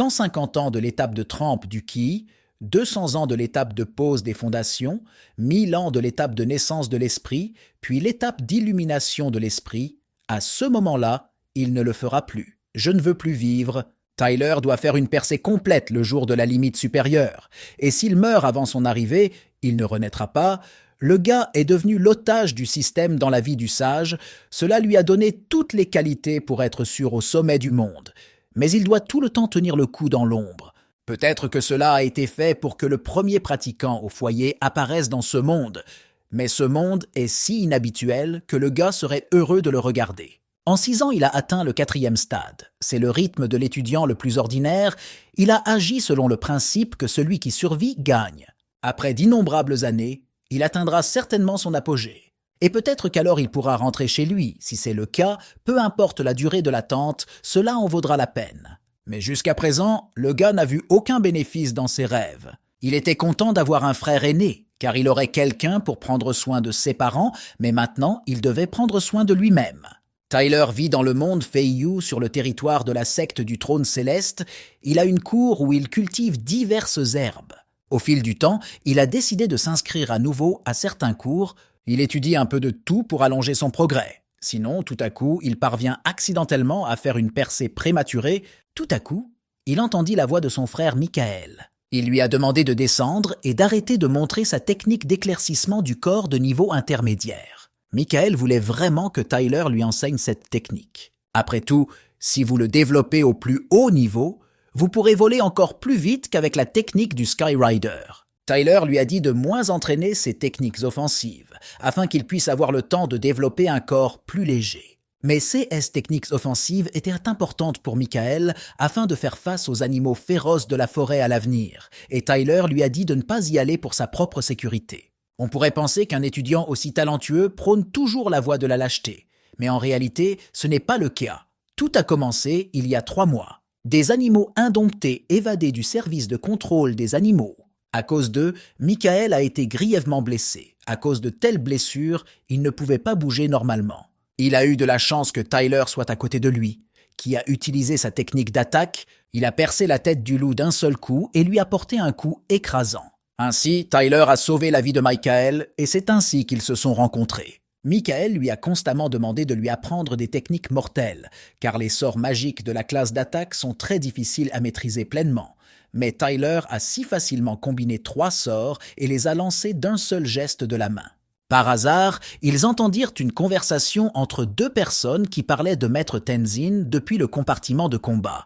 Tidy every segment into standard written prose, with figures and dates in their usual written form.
150 ans de l'étape de trempe du Ki, 200 ans de l'étape de pose des fondations, 1000 ans de l'étape de naissance de l'esprit, puis l'étape d'illumination de l'esprit. À ce moment-là, il ne le fera plus. Je ne veux plus vivre. Tyler doit faire une percée complète le jour de la limite supérieure. Et s'il meurt avant son arrivée, il ne renaîtra pas. Le gars est devenu l'otage du système dans la vie du sage. Cela lui a donné toutes les qualités pour être sûr au sommet du monde. Mais il doit tout le temps tenir le coup dans l'ombre. Peut-être que cela a été fait pour que le premier pratiquant au foyer apparaisse dans ce monde. Mais ce monde est si inhabituel que le gars serait heureux de le regarder. En 6 ans, il a atteint le 4e stade. C'est le rythme de l'étudiant le plus ordinaire. Il a agi selon le principe que celui qui survit gagne. Après d'innombrables années, il atteindra certainement son apogée. Et peut-être qu'alors il pourra rentrer chez lui. Si c'est le cas, peu importe la durée de l'attente, cela en vaudra la peine. Mais jusqu'à présent, le gars n'a vu aucun bénéfice dans ses rêves. Il était content d'avoir un frère aîné, car il aurait quelqu'un pour prendre soin de ses parents, mais maintenant il devait prendre soin de lui-même. Tyler vit dans le monde Feiyu sur le territoire de la secte du trône céleste. Il a une cour où il cultive diverses herbes. Au fil du temps, il a décidé de s'inscrire à nouveau à certains cours. Il étudie un peu de tout pour allonger son progrès. Sinon, tout à coup, il parvient accidentellement à faire une percée prématurée. Tout à coup, il entendit la voix de son frère Michael. Il lui a demandé de descendre et d'arrêter de montrer sa technique d'éclaircissement du corps de niveau intermédiaire. Michael voulait vraiment que Tyler lui enseigne cette technique. Après tout, si vous le développez au plus haut niveau, vous pourrez voler encore plus vite qu'avec la technique du Skyrider. Tyler lui a dit de moins entraîner ses techniques offensives, afin qu'il puisse avoir le temps de développer un corps plus léger. Mais ces techniques offensives étaient importantes pour Michael afin de faire face aux animaux féroces de la forêt à l'avenir, et Tyler lui a dit de ne pas y aller pour sa propre sécurité. On pourrait penser qu'un étudiant aussi talentueux prône toujours la voie de la lâcheté, mais en réalité, ce n'est pas le cas. Tout a commencé il y a 3 mois. Des animaux indomptés évadés du service de contrôle des animaux. À cause d'eux, Michael a été grièvement blessé. À cause de telles blessures, il ne pouvait pas bouger normalement. Il a eu de la chance que Tyler soit à côté de lui, qui a utilisé sa technique d'attaque. Il a percé la tête du loup d'un seul coup et lui a porté un coup écrasant. Ainsi, Tyler a sauvé la vie de Michael et c'est ainsi qu'ils se sont rencontrés. Michael lui a constamment demandé de lui apprendre des techniques mortelles, car les sorts magiques de la classe d'attaque sont très difficiles à maîtriser pleinement. Mais Tyler a si facilement combiné 3 sorts et les a lancés d'un seul geste de la main. Par hasard, ils entendirent une conversation entre 2 personnes qui parlaient de Maître Tenzin depuis le compartiment de combat.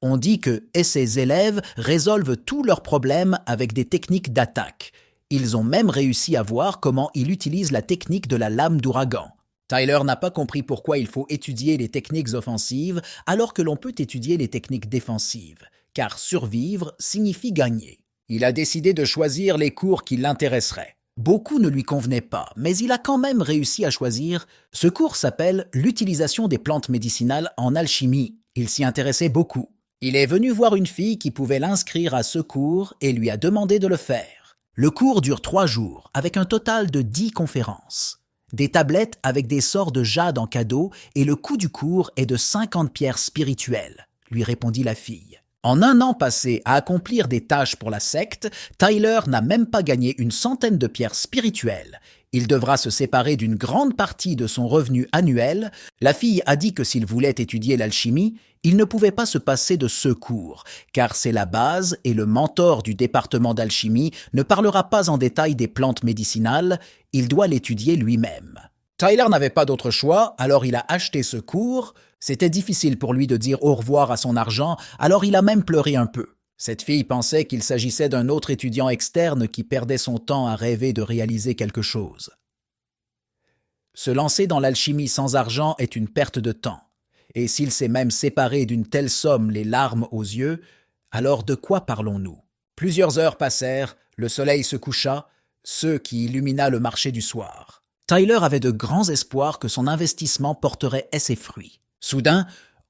On dit que ses élèves résolvent tous leurs problèmes avec des techniques d'attaque. Ils ont même réussi à voir comment il utilise la technique de la lame d'ouragan. Tyler n'a pas compris pourquoi il faut étudier les techniques offensives alors que l'on peut étudier les techniques défensives, car survivre signifie gagner. Il a décidé de choisir les cours qui l'intéresseraient. Beaucoup ne lui convenaient pas, mais il a quand même réussi à choisir. Ce cours s'appelle « L'utilisation des plantes médicinales en alchimie ». Il s'y intéressait beaucoup. Il est venu voir une fille qui pouvait l'inscrire à ce cours et lui a demandé de le faire. Le cours dure 3 jours, avec un total de 10 conférences. Des tablettes avec des sorts de jade en cadeau et le coût du cours est de 50 pierres spirituelles, lui répondit la fille. En 1 an passé à accomplir des tâches pour la secte, Tyler n'a même pas gagné une centaine de pierres spirituelles. Il devra se séparer d'une grande partie de son revenu annuel. La fille a dit que s'il voulait étudier l'alchimie, il ne pouvait pas se passer de ce cours, car c'est la base et le mentor du département d'alchimie ne parlera pas en détail des plantes médicinales, il doit l'étudier lui-même. Tyler n'avait pas d'autre choix, alors il a acheté ce cours. C'était difficile pour lui de dire au revoir à son argent, alors il a même pleuré un peu. Cette fille pensait qu'il s'agissait d'un autre étudiant externe qui perdait son temps à rêver de réaliser quelque chose. Se lancer dans l'alchimie sans argent est une perte de temps. Et s'il s'est même séparé d'une telle somme les larmes aux yeux, alors de quoi parlons-nous? Plusieurs heures passèrent, le soleil se coucha, ce qui illumina le marché du soir. Tyler avait de grands espoirs que son investissement porterait ses fruits. Soudain,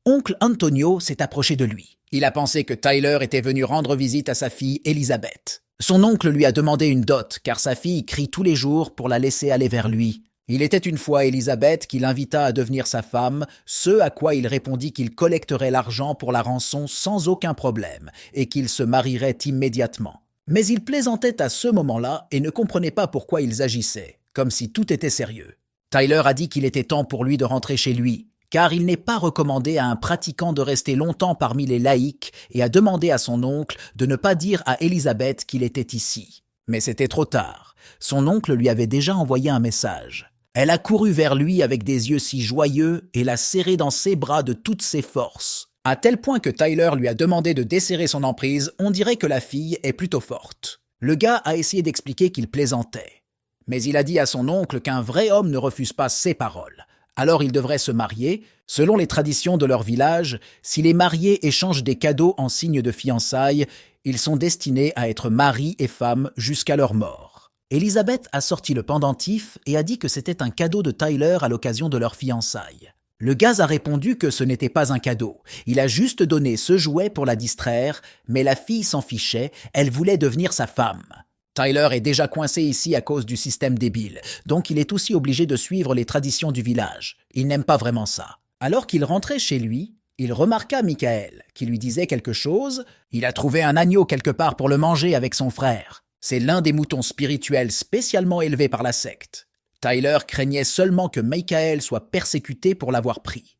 oncle Antonio s'est approché de lui. Il a pensé que Tyler était venu rendre visite à sa fille Elizabeth. Son oncle lui a demandé une dot, car sa fille crie tous les jours pour la laisser aller vers lui. Il était une fois Élisabeth qui l'invita à devenir sa femme, ce à quoi il répondit qu'il collecterait l'argent pour la rançon sans aucun problème et qu'il se marierait immédiatement. Mais il plaisantait à ce moment-là et ne comprenait pas pourquoi ils agissaient, comme si tout était sérieux. Tyler a dit qu'il était temps pour lui de rentrer chez lui, car il n'est pas recommandé à un pratiquant de rester longtemps parmi les laïcs et a demandé à son oncle de ne pas dire à Élisabeth qu'il était ici. Mais c'était trop tard. Son oncle lui avait déjà envoyé un message. Elle a couru vers lui avec des yeux si joyeux et l'a serré dans ses bras de toutes ses forces. À tel point que Tyler lui a demandé de desserrer son emprise, on dirait que la fille est plutôt forte. Le gars a essayé d'expliquer qu'il plaisantait. Mais il a dit à son oncle qu'un vrai homme ne refuse pas ses paroles. Alors ils devraient se marier. Selon les traditions de leur village, si les mariés échangent des cadeaux en signe de fiançailles, ils sont destinés à être mari et femme jusqu'à leur mort. Élisabeth a sorti le pendentif et a dit que c'était un cadeau de Tyler à l'occasion de leurs fiançailles. Le gars a répondu que ce n'était pas un cadeau. Il a juste donné ce jouet pour la distraire, mais la fille s'en fichait, elle voulait devenir sa femme. Tyler est déjà coincé ici à cause du système débile, donc il est aussi obligé de suivre les traditions du village. Il n'aime pas vraiment ça. Alors qu'il rentrait chez lui, il remarqua Michael, qui lui disait quelque chose. Il a trouvé un agneau quelque part pour le manger avec son frère. C'est l'un des moutons spirituels spécialement élevés par la secte. Tyler craignait seulement que Michael soit persécuté pour l'avoir pris.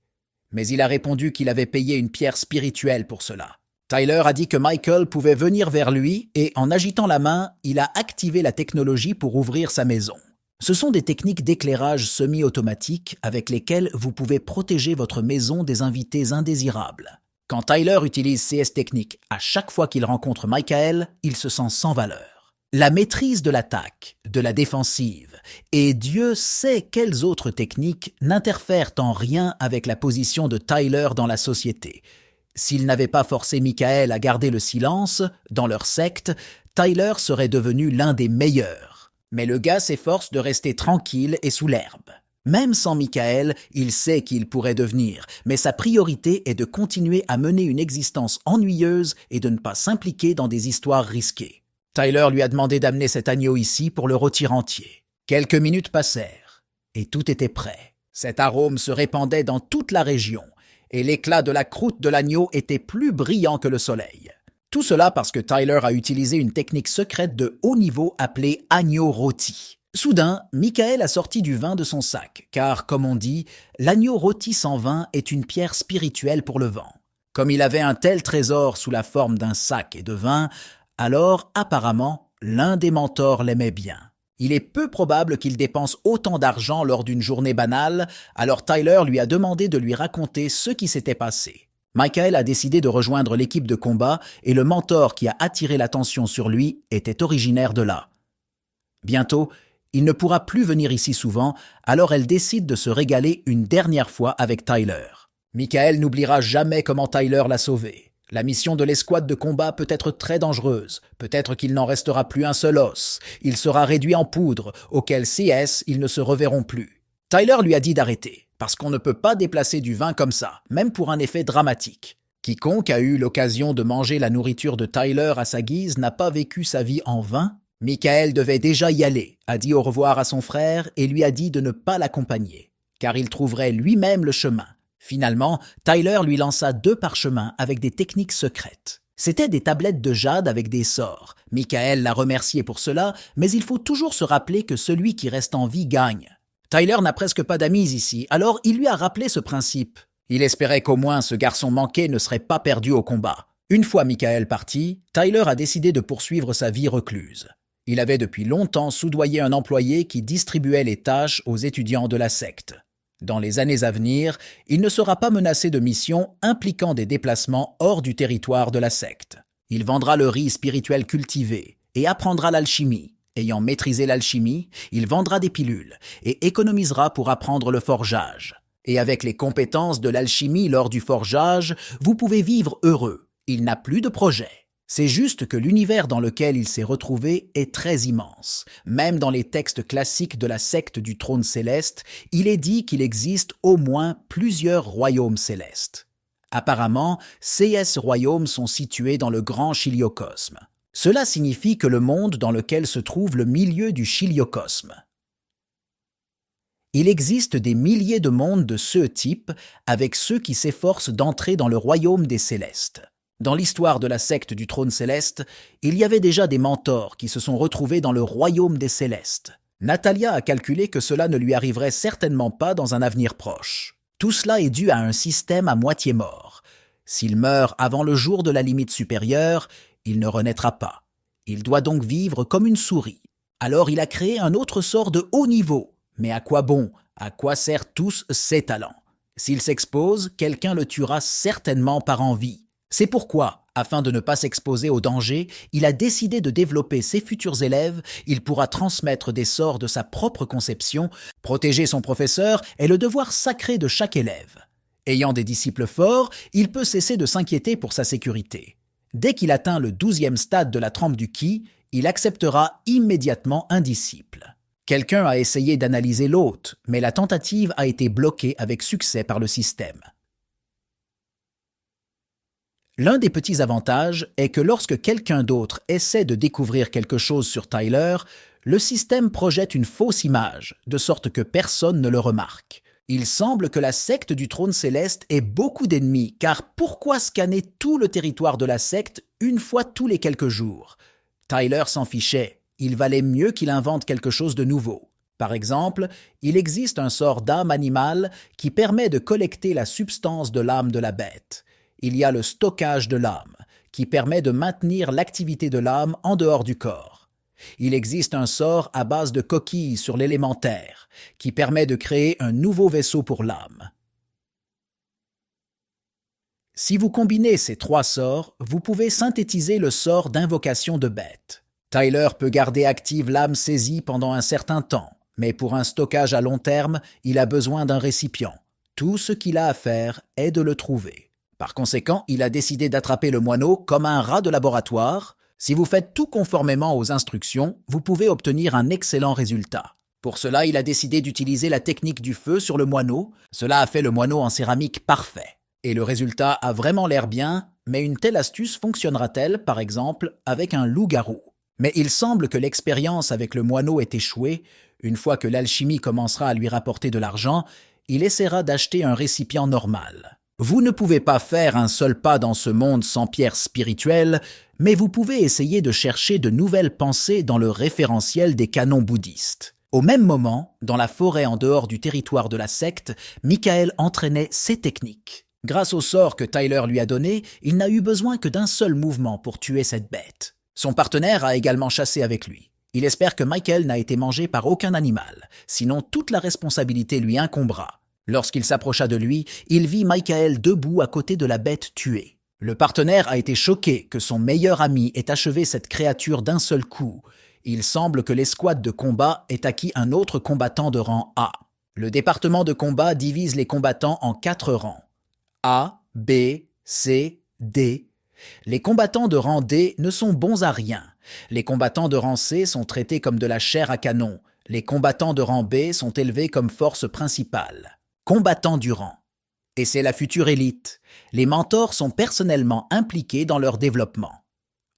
Mais il a répondu qu'il avait payé une pierre spirituelle pour cela. Tyler a dit que Michael pouvait venir vers lui et, en agitant la main, il a activé la technologie pour ouvrir sa maison. Ce sont des techniques d'éclairage semi-automatique avec lesquelles vous pouvez protéger votre maison des invités indésirables. Quand Tyler utilise ces techniques à chaque fois qu'il rencontre Michael, il se sent sans valeur. La maîtrise de l'attaque, de la défensive, et Dieu sait quelles autres techniques n'interfèrent en rien avec la position de Tyler dans la société. S'il n'avait pas forcé Michael à garder le silence, dans leur secte, Tyler serait devenu l'un des meilleurs. Mais le gars s'efforce de rester tranquille et sous l'herbe. Même sans Michael, il sait qui il pourrait devenir, mais sa priorité est de continuer à mener une existence ennuyeuse et de ne pas s'impliquer dans des histoires risquées. Tyler lui a demandé d'amener cet agneau ici pour le rôtir entier. Quelques minutes passèrent, et tout était prêt. Cet arôme se répandait dans toute la région, et l'éclat de la croûte de l'agneau était plus brillant que le soleil. Tout cela parce que Tyler a utilisé une technique secrète de haut niveau appelée agneau rôti. Soudain, Michael a sorti du vin de son sac, car, comme on dit, l'agneau rôti sans vin est une pierre spirituelle pour le vent. Comme il avait un tel trésor sous la forme d'un sac et de vin, alors, apparemment, l'un des mentors l'aimait bien. Il est peu probable qu'il dépense autant d'argent lors d'une journée banale, alors Tyler lui a demandé de lui raconter ce qui s'était passé. Michael a décidé de rejoindre l'équipe de combat et le mentor qui a attiré l'attention sur lui était originaire de là. Bientôt, il ne pourra plus venir ici souvent, alors elle décide de se régaler une dernière fois avec Tyler. Michael n'oubliera jamais comment Tyler l'a sauvé. La mission de l'escouade de combat peut être très dangereuse. Peut-être qu'il n'en restera plus un seul os. Il sera réduit en poudre, auquel CS, ils ne se reverront plus. Tyler lui a dit d'arrêter, parce qu'on ne peut pas déplacer du vin comme ça, même pour un effet dramatique. Quiconque a eu l'occasion de manger la nourriture de Tyler à sa guise n'a pas vécu sa vie en vain. Michael devait déjà y aller, a dit au revoir à son frère et lui a dit de ne pas l'accompagner, car il trouverait lui-même le chemin. Finalement, Tyler lui lança 2 parchemins avec des techniques secrètes. C'étaient des tablettes de jade avec des sorts. Michael l'a remercié pour cela, mais il faut toujours se rappeler que celui qui reste en vie gagne. Tyler n'a presque pas d'amis ici, alors il lui a rappelé ce principe. Il espérait qu'au moins ce garçon manqué ne serait pas perdu au combat. Une fois Michael parti, Tyler a décidé de poursuivre sa vie recluse. Il avait depuis longtemps soudoyé un employé qui distribuait les tâches aux étudiants de la secte. Dans les années à venir, il ne sera pas menacé de missions impliquant des déplacements hors du territoire de la secte. Il vendra le riz spirituel cultivé et apprendra l'alchimie. Ayant maîtrisé l'alchimie, il vendra des pilules et économisera pour apprendre le forgeage. Et avec les compétences de l'alchimie lors du forgeage, vous pouvez vivre heureux. Il n'a plus de projet. C'est juste que l'univers dans lequel il s'est retrouvé est très immense. Même dans les textes classiques de la secte du trône céleste, il est dit qu'il existe au moins plusieurs royaumes célestes. Apparemment, ces royaumes sont situés dans le grand chiliocosme. Cela signifie que le monde dans lequel se trouve le milieu du chiliocosme. Il existe des milliers de mondes de ce type, avec ceux qui s'efforcent d'entrer dans le royaume des célestes. Dans l'histoire de la secte du trône céleste, il y avait déjà des mentors qui se sont retrouvés dans le royaume des célestes. Natalia a calculé que cela ne lui arriverait certainement pas dans un avenir proche. Tout cela est dû à un système à moitié mort. S'il meurt avant le jour de la limite supérieure, il ne renaîtra pas. Il doit donc vivre comme une souris. Alors il a créé un autre sort de haut niveau. Mais à quoi bon? À quoi servent tous ses talents? S'il s'expose, quelqu'un le tuera certainement par envie. C'est pourquoi, afin de ne pas s'exposer au danger, il a décidé de développer ses futurs élèves, il pourra transmettre des sorts de sa propre conception, protéger son professeur est le devoir sacré de chaque élève. Ayant des disciples forts, il peut cesser de s'inquiéter pour sa sécurité. Dès qu'il atteint le 12e stade de la trempe du Ki, il acceptera immédiatement un disciple. Quelqu'un a essayé d'analyser l'hôte, mais la tentative a été bloquée avec succès par le système. L'un des petits avantages est que lorsque quelqu'un d'autre essaie de découvrir quelque chose sur Tyler, le système projette une fausse image, de sorte que personne ne le remarque. Il semble que la secte du trône céleste ait beaucoup d'ennemis, car pourquoi scanner tout le territoire de la secte une fois tous les quelques jours? Tyler s'en fichait, il valait mieux qu'il invente quelque chose de nouveau. Par exemple, il existe un sort d'âme animale qui permet de collecter la substance de l'âme de la bête. Il y a le stockage de l'âme, qui permet de maintenir l'activité de l'âme en dehors du corps. Il existe un sort à base de coquilles sur l'élémentaire, qui permet de créer un nouveau vaisseau pour l'âme. Si vous combinez ces trois sorts, vous pouvez synthétiser le sort d'invocation de bête. Tyler peut garder active l'âme saisie pendant un certain temps, mais pour un stockage à long terme, il a besoin d'un récipient. Tout ce qu'il a à faire est de le trouver. Par conséquent, il a décidé d'attraper le moineau comme un rat de laboratoire. Si vous faites tout conformément aux instructions, vous pouvez obtenir un excellent résultat. Pour cela, il a décidé d'utiliser la technique du feu sur le moineau. Cela a fait le moineau en céramique parfait. Et le résultat a vraiment l'air bien, mais une telle astuce fonctionnera-t-elle, par exemple, avec un loup-garou? Mais il semble que l'expérience avec le moineau ait échoué. Une fois que l'alchimie commencera à lui rapporter de l'argent, il essaiera d'acheter un récipient normal. Vous ne pouvez pas faire un seul pas dans ce monde sans pierre spirituelle, mais vous pouvez essayer de chercher de nouvelles pensées dans le référentiel des canons bouddhistes. Au même moment, dans la forêt en dehors du territoire de la secte, Michael entraînait ses techniques. Grâce au sort que Tyler lui a donné, il n'a eu besoin que d'un seul mouvement pour tuer cette bête. Son partenaire a également chassé avec lui. Il espère que Michael n'a été mangé par aucun animal, sinon toute la responsabilité lui incombera. Lorsqu'il s'approcha de lui, il vit Michael debout à côté de la bête tuée. Le partenaire a été choqué que son meilleur ami ait achevé cette créature d'un seul coup. Il semble que l'escouade de combat ait acquis un autre combattant de rang A. Le département de combat divise les combattants en 4 rangs. A, B, C, D. Les combattants de rang D ne sont bons à rien. Les combattants de rang C sont traités comme de la chair à canon. Les combattants de rang B sont élevés comme force principale. Combattants du rang. Et c'est la future élite. Les mentors sont personnellement impliqués dans leur développement.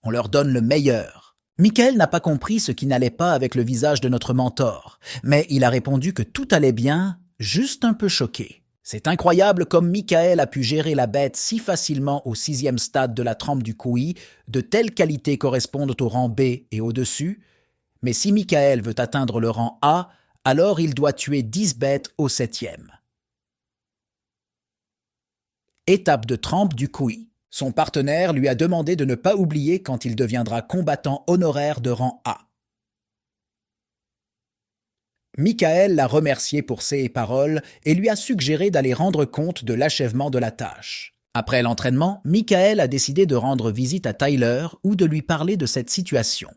On leur donne le meilleur. Michael n'a pas compris ce qui n'allait pas avec le visage de notre mentor, mais il a répondu que tout allait bien, juste un peu choqué. C'est incroyable comme Michael a pu gérer la bête si facilement au 6e stade de la trempe du Kui, de telles qualités correspondent au rang B et au-dessus. Mais si Michael veut atteindre le rang A, alors il doit tuer 10 bêtes au 7e. Étape de trempe du Kui. Son partenaire lui a demandé de ne pas oublier quand il deviendra combattant honoraire de rang A. Michael l'a remercié pour ses paroles et lui a suggéré d'aller rendre compte de l'achèvement de la tâche. Après l'entraînement, Michael a décidé de rendre visite à Tyler ou de lui parler de cette situation.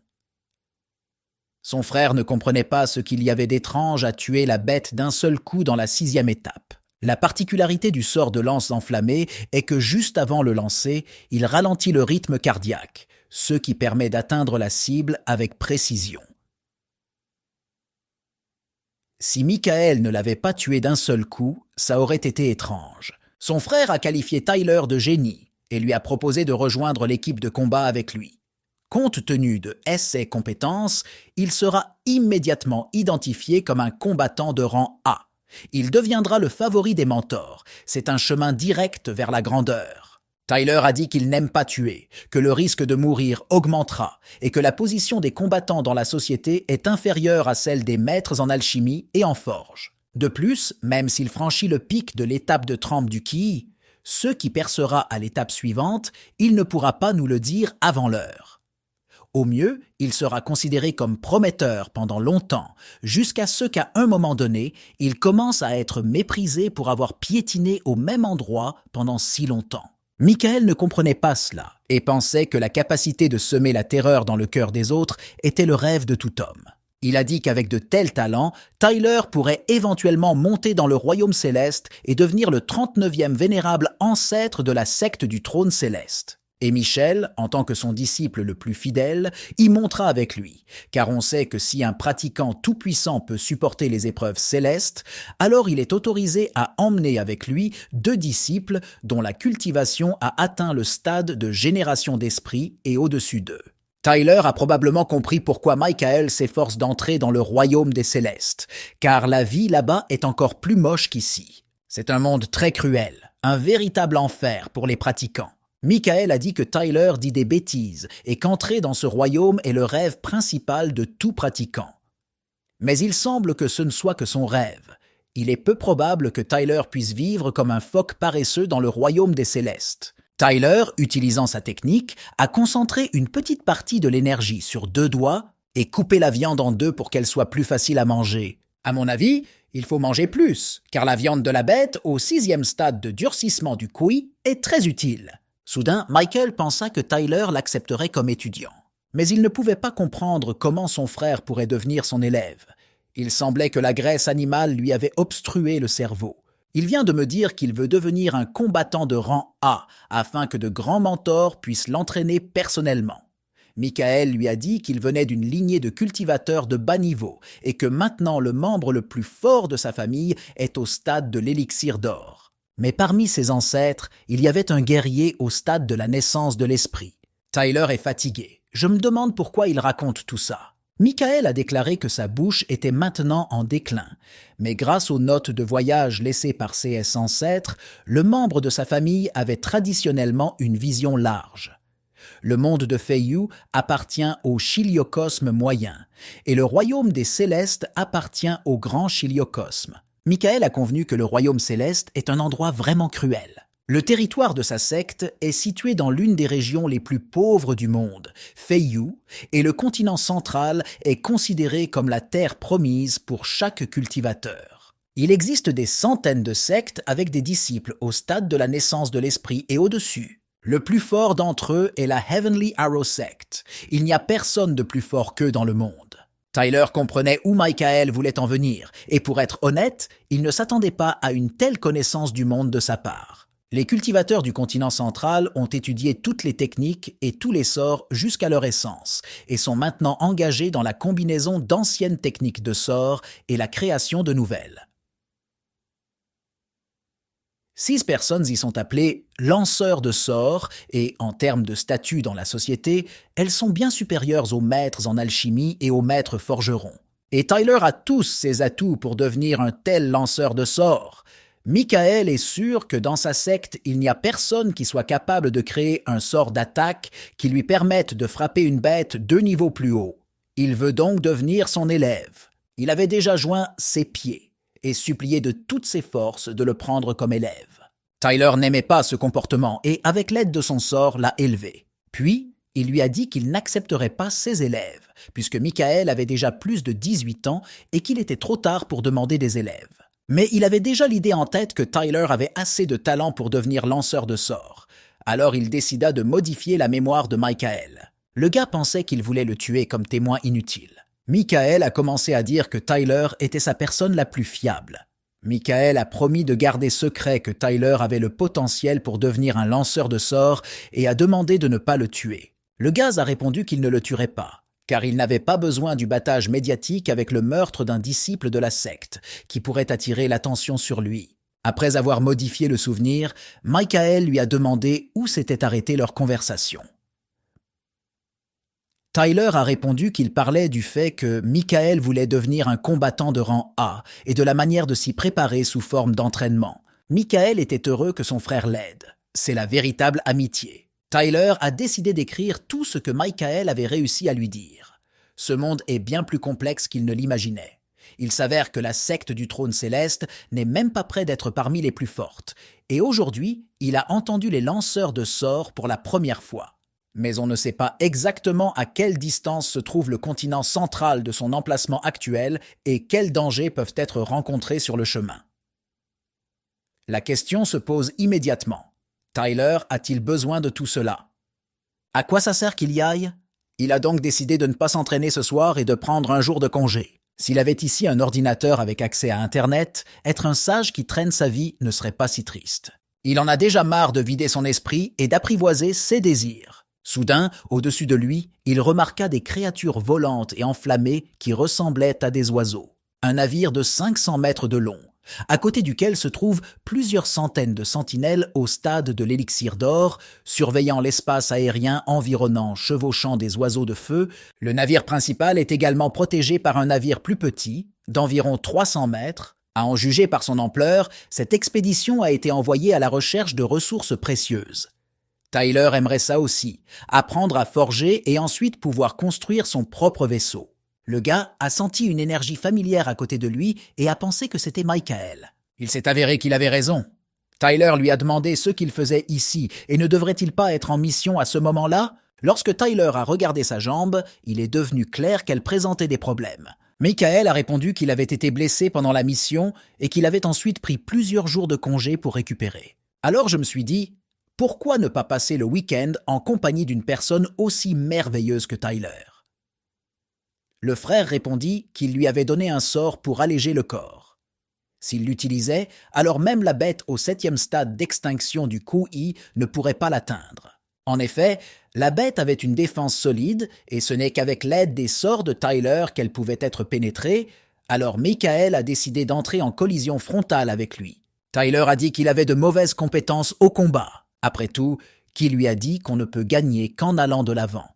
Son frère ne comprenait pas ce qu'il y avait d'étrange à tuer la bête d'un seul coup dans la 6e étape. La particularité du sort de lance enflammée est que juste avant le lancer, il ralentit le rythme cardiaque, ce qui permet d'atteindre la cible avec précision. Si Michael ne l'avait pas tué d'un seul coup, ça aurait été étrange. Son frère a qualifié Tyler de génie et lui a proposé de rejoindre l'équipe de combat avec lui. Compte tenu de ses compétences, il sera immédiatement identifié comme un combattant de rang A. Il deviendra le favori des mentors. C'est un chemin direct vers la grandeur. Tyler a dit qu'il n'aime pas tuer, que le risque de mourir augmentera et que la position des combattants dans la société est inférieure à celle des maîtres en alchimie et en forge. De plus, même s'il franchit le pic de l'étape de trempe du Ki, ce qui percera à l'étape suivante, il ne pourra pas nous le dire avant l'heure. Au mieux, il sera considéré comme prometteur pendant longtemps, jusqu'à ce qu'à un moment donné, il commence à être méprisé pour avoir piétiné au même endroit pendant si longtemps. Michael ne comprenait pas cela et pensait que la capacité de semer la terreur dans le cœur des autres était le rêve de tout homme. Il a dit qu'avec de tels talents, Tyler pourrait éventuellement monter dans le royaume céleste et devenir le 39e vénérable ancêtre de la secte du trône céleste. Et Michel, en tant que son disciple le plus fidèle, y montera avec lui, car on sait que si un pratiquant tout-puissant peut supporter les épreuves célestes, alors il est autorisé à emmener avec lui 2 disciples dont la cultivation a atteint le stade de génération d'esprit et au-dessus d'eux. Tyler a probablement compris pourquoi Michael s'efforce d'entrer dans le royaume des célestes, car la vie là-bas est encore plus moche qu'ici. C'est un monde très cruel, un véritable enfer pour les pratiquants. Michael a dit que Tyler dit des bêtises et qu'entrer dans ce royaume est le rêve principal de tout pratiquant. Mais il semble que ce ne soit que son rêve. Il est peu probable que Tyler puisse vivre comme un phoque paresseux dans le royaume des célestes. Tyler, utilisant sa technique, a concentré une petite partie de l'énergie sur 2 doigts et coupé la viande en 2 pour qu'elle soit plus facile à manger. À mon avis, il faut manger plus, car la viande de la bête, au 6e stade de durcissement du couille, est très utile. Soudain, Michael pensa que Tyler l'accepterait comme étudiant. Mais il ne pouvait pas comprendre comment son frère pourrait devenir son élève. Il semblait que la graisse animale lui avait obstrué le cerveau. Il vient de me dire qu'il veut devenir un combattant de rang A, afin que de grands mentors puissent l'entraîner personnellement. Michael lui a dit qu'il venait d'une lignée de cultivateurs de bas niveau et que maintenant le membre le plus fort de sa famille est au stade de l'élixir d'or. Mais parmi ses ancêtres, il y avait un guerrier au stade de la naissance de l'esprit. Tyler est fatigué. Je me demande pourquoi il raconte tout ça. Michael a déclaré que sa bouche était maintenant en déclin, mais grâce aux notes de voyage laissées par ses ancêtres, le membre de sa famille avait traditionnellement une vision large. Le monde de Feiyu appartient au Chiliocosme moyen, et le royaume des célestes appartient au grand Chiliocosme. Michael a convenu que le royaume céleste est un endroit vraiment cruel. Le territoire de sa secte est situé dans l'une des régions les plus pauvres du monde, Feiyu, et le continent central est considéré comme la terre promise pour chaque cultivateur. Il existe des centaines de sectes avec des disciples au stade de la naissance de l'esprit et au-dessus. Le plus fort d'entre eux est la Heavenly Arrow Sect. Il n'y a personne de plus fort qu'eux dans le monde. Tyler comprenait où Michael voulait en venir, et pour être honnête, il ne s'attendait pas à une telle connaissance du monde de sa part. Les cultivateurs du continent central ont étudié toutes les techniques et tous les sorts jusqu'à leur essence, et sont maintenant engagés dans la combinaison d'anciennes techniques de sorts et la création de nouvelles. 6 personnes y sont appelées lanceurs de sorts et, en termes de statut dans la société, elles sont bien supérieures aux maîtres en alchimie et aux maîtres forgerons. Et Tyler a tous ses atouts pour devenir un tel lanceur de sorts. Michael est sûr que dans sa secte, il n'y a personne qui soit capable de créer un sort d'attaque qui lui permette de frapper une bête 2 niveaux plus haut. Il veut donc devenir son élève. Il avait déjà joint ses pieds et supplié de toutes ses forces de le prendre comme élève. Tyler n'aimait pas ce comportement et, avec l'aide de son sort, l'a élevé. Puis, il lui a dit qu'il n'accepterait pas ses élèves, puisque Michael avait déjà plus de 18 ans et qu'il était trop tard pour demander des élèves. Mais il avait déjà l'idée en tête que Tyler avait assez de talent pour devenir lanceur de sorts. Alors il décida de modifier la mémoire de Michael. Le gars pensait qu'il voulait le tuer comme témoin inutile. Michael a commencé à dire que Tyler était sa personne la plus fiable. Michael a promis de garder secret que Tyler avait le potentiel pour devenir un lanceur de sorts et a demandé de ne pas le tuer. Le gars a répondu qu'il ne le tuerait pas, car il n'avait pas besoin du battage médiatique avec le meurtre d'un disciple de la secte, qui pourrait attirer l'attention sur lui. Après avoir modifié le souvenir, Michael lui a demandé où s'était arrêtée leur conversation. Tyler a répondu qu'il parlait du fait que Michael voulait devenir un combattant de rang A et de la manière de s'y préparer sous forme d'entraînement. Michael était heureux que son frère l'aide. C'est la véritable amitié. Tyler a décidé d'écrire tout ce que Michael avait réussi à lui dire. Ce monde est bien plus complexe qu'il ne l'imaginait. Il s'avère que la secte du trône céleste n'est même pas près d'être parmi les plus fortes. Et aujourd'hui, il a entendu les lanceurs de sorts pour la première fois. Mais on ne sait pas exactement à quelle distance se trouve le continent central de son emplacement actuel et quels dangers peuvent être rencontrés sur le chemin. La question se pose immédiatement. Tyler a-t-il besoin de tout cela? À quoi ça sert qu'il y aille? Il a donc décidé de ne pas s'entraîner ce soir et de prendre un jour de congé. S'il avait ici un ordinateur avec accès à Internet, être un sage qui traîne sa vie ne serait pas si triste. Il en a déjà marre de vider son esprit et d'apprivoiser ses désirs. Soudain, au-dessus de lui, il remarqua des créatures volantes et enflammées qui ressemblaient à des oiseaux. Un navire de 500 mètres de long, à côté duquel se trouvent plusieurs centaines de sentinelles au stade de l'élixir d'or, surveillant l'espace aérien environnant, chevauchant des oiseaux de feu. Le navire principal est également protégé par un navire plus petit, d'environ 300 mètres. À en juger par son ampleur, cette expédition a été envoyée à la recherche de ressources précieuses. Tyler aimerait ça aussi, apprendre à forger et ensuite pouvoir construire son propre vaisseau. Le gars a senti une énergie familière à côté de lui et a pensé que c'était Michael. Il s'est avéré qu'il avait raison. Tyler lui a demandé ce qu'il faisait ici et ne devrait-il pas être en mission à ce moment-là? Lorsque Tyler a regardé sa jambe, il est devenu clair qu'elle présentait des problèmes. Michael a répondu qu'il avait été blessé pendant la mission et qu'il avait ensuite pris plusieurs jours de congé pour récupérer. Alors je me suis dit, pourquoi ne pas passer le week-end en compagnie d'une personne aussi merveilleuse que Tyler? Le frère répondit qu'il lui avait donné un sort pour alléger le corps. S'il l'utilisait, alors même la bête au 7e stade d'extinction du QI ne pourrait pas l'atteindre. En effet, la bête avait une défense solide et ce n'est qu'avec l'aide des sorts de Tyler qu'elle pouvait être pénétrée, alors Michael a décidé d'entrer en collision frontale avec lui. Tyler a dit qu'il avait de mauvaises compétences au combat. Après tout, qui lui a dit qu'on ne peut gagner qu'en allant de l'avant?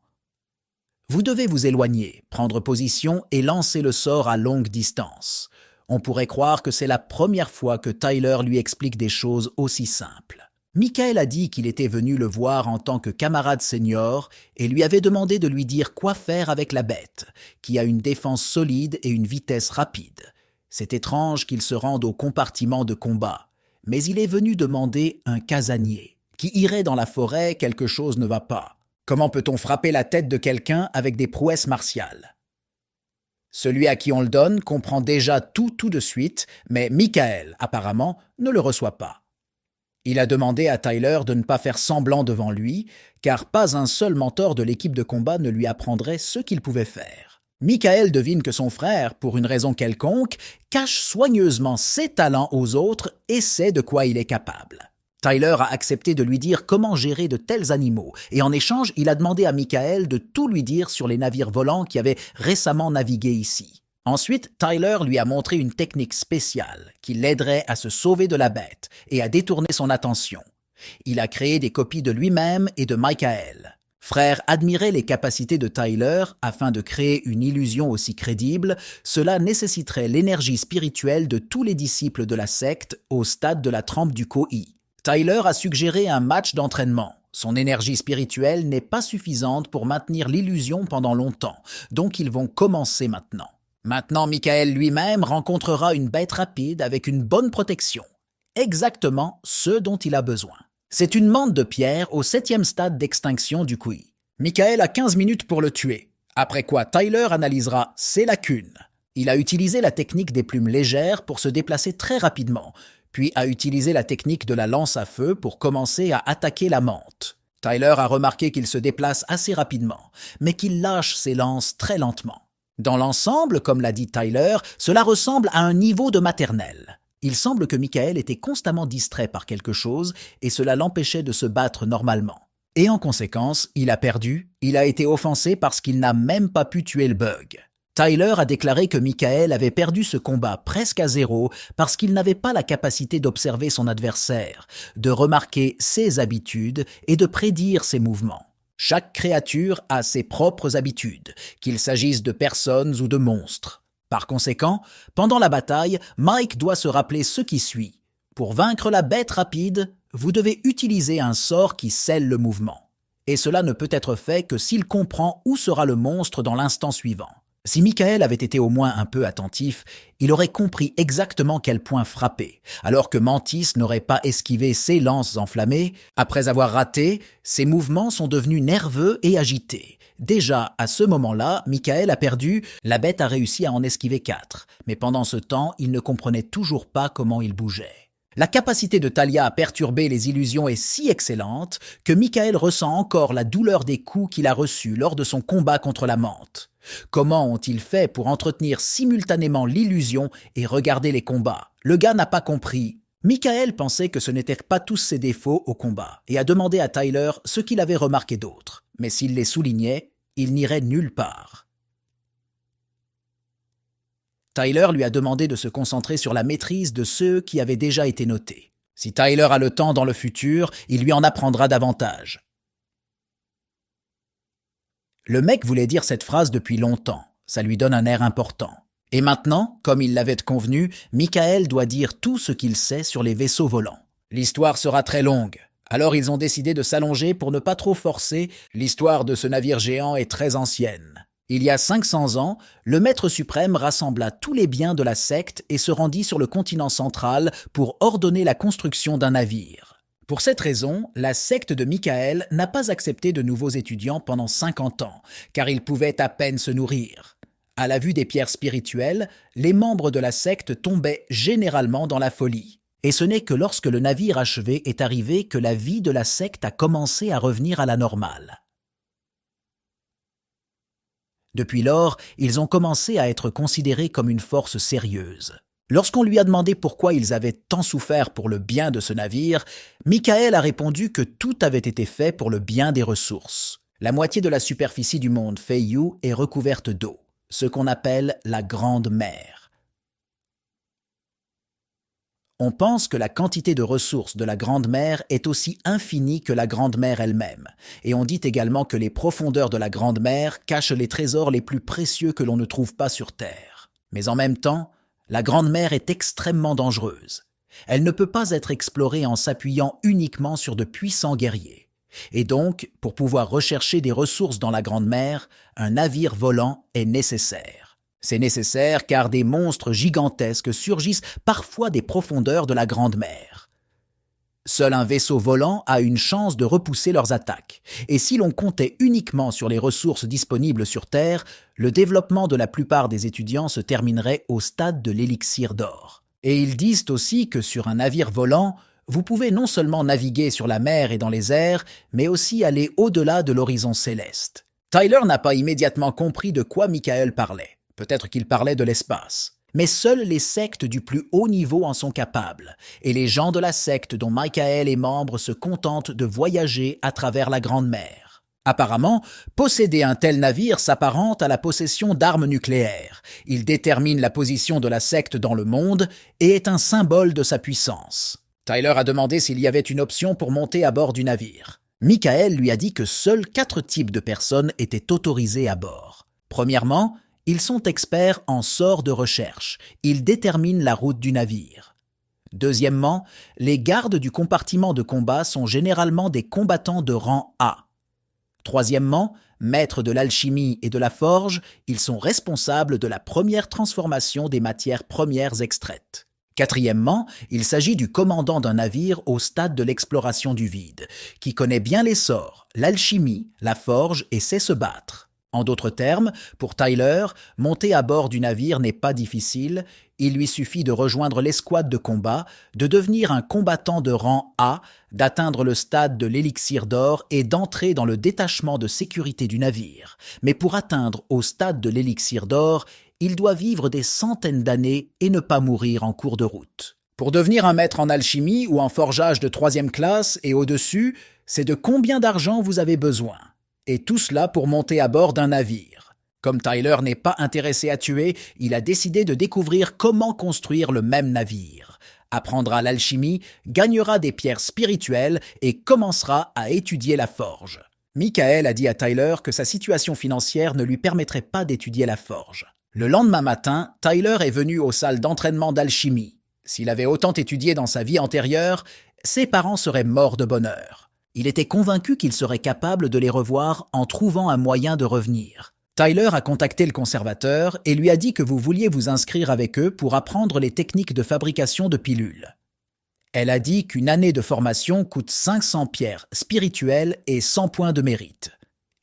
Vous devez vous éloigner, prendre position et lancer le sort à longue distance. On pourrait croire que c'est la première fois que Tyler lui explique des choses aussi simples. Michael a dit qu'il était venu le voir en tant que camarade senior et lui avait demandé de lui dire quoi faire avec la bête, qui a une défense solide et une vitesse rapide. C'est étrange qu'il se rende au compartiment de combat, mais il est venu demander un casanier. Qui irait dans la forêt, quelque chose ne va pas. Comment peut-on frapper la tête de quelqu'un avec des prouesses martiales? Celui à qui on le donne comprend déjà tout de suite, mais Michael, apparemment, ne le reçoit pas. Il a demandé à Tyler de ne pas faire semblant devant lui, car pas un seul mentor de l'équipe de combat ne lui apprendrait ce qu'il pouvait faire. Michael devine que son frère, pour une raison quelconque, cache soigneusement ses talents aux autres et sait de quoi il est capable. Tyler a accepté de lui dire comment gérer de tels animaux, et en échange, il a demandé à Michael de tout lui dire sur les navires volants qui avaient récemment navigué ici. Ensuite, Tyler lui a montré une technique spéciale qui l'aiderait à se sauver de la bête et à détourner son attention. Il a créé des copies de lui-même et de Michael. Frère admirait les capacités de Tyler afin de créer une illusion aussi crédible, cela nécessiterait l'énergie spirituelle de tous les disciples de la secte au stade de la trempe du Koi. Tyler a suggéré un match d'entraînement. Son énergie spirituelle n'est pas suffisante pour maintenir l'illusion pendant longtemps, donc ils vont commencer maintenant. Maintenant, Michael lui-même rencontrera une bête rapide avec une bonne protection. Exactement ce dont il a besoin. C'est une mante de pierre au 7e stade d'extinction du QI. Michael a 15 minutes pour le tuer, après quoi Tyler analysera ses lacunes. Il a utilisé la technique des plumes légères pour se déplacer très rapidement, puis a utilisé la technique de la lance à feu pour commencer à attaquer la mante. Tyler a remarqué qu'il se déplace assez rapidement, mais qu'il lâche ses lances très lentement. Dans l'ensemble, comme l'a dit Tyler, cela ressemble à un niveau de maternelle. Il semble que Michael était constamment distrait par quelque chose et cela l'empêchait de se battre normalement. Et en conséquence, il a perdu, il a été offensé parce qu'il n'a même pas pu tuer le bug. Tyler a déclaré que Michael avait perdu ce combat presque à zéro parce qu'il n'avait pas la capacité d'observer son adversaire, de remarquer ses habitudes et de prédire ses mouvements. Chaque créature a ses propres habitudes, qu'il s'agisse de personnes ou de monstres. Par conséquent, pendant la bataille, Mike doit se rappeler ce qui suit. Pour vaincre la bête rapide, vous devez utiliser un sort qui scelle le mouvement. Et cela ne peut être fait que s'il comprend où sera le monstre dans l'instant suivant. Si Michael avait été au moins un peu attentif, il aurait compris exactement quel point frapper, alors que Mantis n'aurait pas esquivé ses lances enflammées. Après avoir raté, ses mouvements sont devenus nerveux et agités. Déjà, à ce moment-là, Michael a perdu, la bête a réussi à en esquiver 4, mais pendant ce temps, il ne comprenait toujours pas comment il bougeait. La capacité de Talia à perturber les illusions est si excellente que Michael ressent encore la douleur des coups qu'il a reçus lors de son combat contre la menthe. Comment ont-ils fait pour entretenir simultanément l'illusion et regarder les combats? Le gars n'a pas compris. Michael pensait que ce n'étaient pas tous ses défauts au combat et a demandé à Tyler ce qu'il avait remarqué d'autre. Mais s'il les soulignait, il n'irait nulle part. Tyler lui a demandé de se concentrer sur la maîtrise de ceux qui avaient déjà été notés. Si Tyler a le temps dans le futur, il lui en apprendra davantage. Le mec voulait dire cette phrase depuis longtemps, ça lui donne un air important. Et maintenant, comme il l'avait convenu, Michael doit dire tout ce qu'il sait sur les vaisseaux volants. L'histoire sera très longue. Alors ils ont décidé de s'allonger pour ne pas trop forcer. L'histoire de ce navire géant est très ancienne. Il y a 500 ans, le Maître suprême rassembla tous les biens de la secte et se rendit sur le continent central pour ordonner la construction d'un navire. Pour cette raison, la secte de Michael n'a pas accepté de nouveaux étudiants pendant 50 ans, car ils pouvaient à peine se nourrir. À la vue des pierres spirituelles, les membres de la secte tombaient généralement dans la folie. Et ce n'est que lorsque le navire achevé est arrivé que la vie de la secte a commencé à revenir à la normale. Depuis lors, ils ont commencé à être considérés comme une force sérieuse. Lorsqu'on lui a demandé pourquoi ils avaient tant souffert pour le bien de ce navire, Michael a répondu que tout avait été fait pour le bien des ressources. La moitié de la superficie du monde Feiyu est recouverte d'eau, ce qu'on appelle la Grande Mer. On pense que la quantité de ressources de la Grande Mer est aussi infinie que la Grande Mer elle-même, et on dit également que les profondeurs de la Grande Mer cachent les trésors les plus précieux que l'on ne trouve pas sur Terre. Mais en même temps, la Grande Mer est extrêmement dangereuse. Elle ne peut pas être explorée en s'appuyant uniquement sur de puissants guerriers. Et donc, pour pouvoir rechercher des ressources dans la Grande Mer, un navire volant est nécessaire. C'est nécessaire car des monstres gigantesques surgissent parfois des profondeurs de la Grande Mer. Seul un vaisseau volant a une chance de repousser leurs attaques. Et si l'on comptait uniquement sur les ressources disponibles sur Terre, le développement de la plupart des étudiants se terminerait au stade de l'élixir d'or. Et ils disent aussi que sur un navire volant, vous pouvez non seulement naviguer sur la mer et dans les airs, mais aussi aller au-delà de l'horizon céleste. Tyler n'a pas immédiatement compris de quoi Michael parlait. Peut-être qu'il parlait de l'espace. Mais seules les sectes du plus haut niveau en sont capables, et les gens de la secte dont Michael est membre se contentent de voyager à travers la Grande Mer. Apparemment, posséder un tel navire s'apparente à la possession d'armes nucléaires. Il détermine la position de la secte dans le monde et est un symbole de sa puissance. Tyler a demandé s'il y avait une option pour monter à bord du navire. Michael lui a dit que seuls 4 types de personnes étaient autorisées à bord. Premièrement, ils sont experts en sorts de recherche. Ils déterminent la route du navire. Deuxièmement, les gardes du compartiment de combat sont généralement des combattants de rang A. Troisièmement, maîtres de l'alchimie et de la forge, ils sont responsables de la première transformation des matières premières extraites. Quatrièmement, il s'agit du commandant d'un navire au stade de l'exploration du vide, qui connaît bien les sorts, l'alchimie, la forge et sait se battre. En d'autres termes, pour Tyler, monter à bord du navire n'est pas difficile, il lui suffit de rejoindre l'escouade de combat, de devenir un combattant de rang A, d'atteindre le stade de l'élixir d'or et d'entrer dans le détachement de sécurité du navire. Mais pour atteindre au stade de l'élixir d'or, il doit vivre des centaines d'années et ne pas mourir en cours de route. Pour devenir un maître en alchimie ou en forgeage de 3e classe et au-dessus, c'est de combien d'argent vous avez besoin? Et tout cela pour monter à bord d'un navire. Comme Tyler n'est pas intéressé à tuer, il a décidé de découvrir comment construire le même navire. Apprendra l'alchimie, gagnera des pierres spirituelles et commencera à étudier la forge. Michael a dit à Tyler que sa situation financière ne lui permettrait pas d'étudier la forge. Le lendemain matin, Tyler est venu aux salles d'entraînement d'alchimie. S'il avait autant étudié dans sa vie antérieure, ses parents seraient morts de bonheur. Il était convaincu qu'il serait capable de les revoir en trouvant un moyen de revenir. Tyler a contacté le conservateur et lui a dit que vous vouliez vous inscrire avec eux pour apprendre les techniques de fabrication de pilules. Elle a dit qu'une année de formation coûte 500 pierres spirituelles et 100 points de mérite,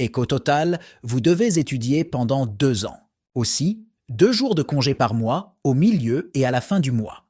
et qu'au total, vous devez étudier pendant 2 ans. Aussi, 2 jours de congé par mois, au milieu et à la fin du mois.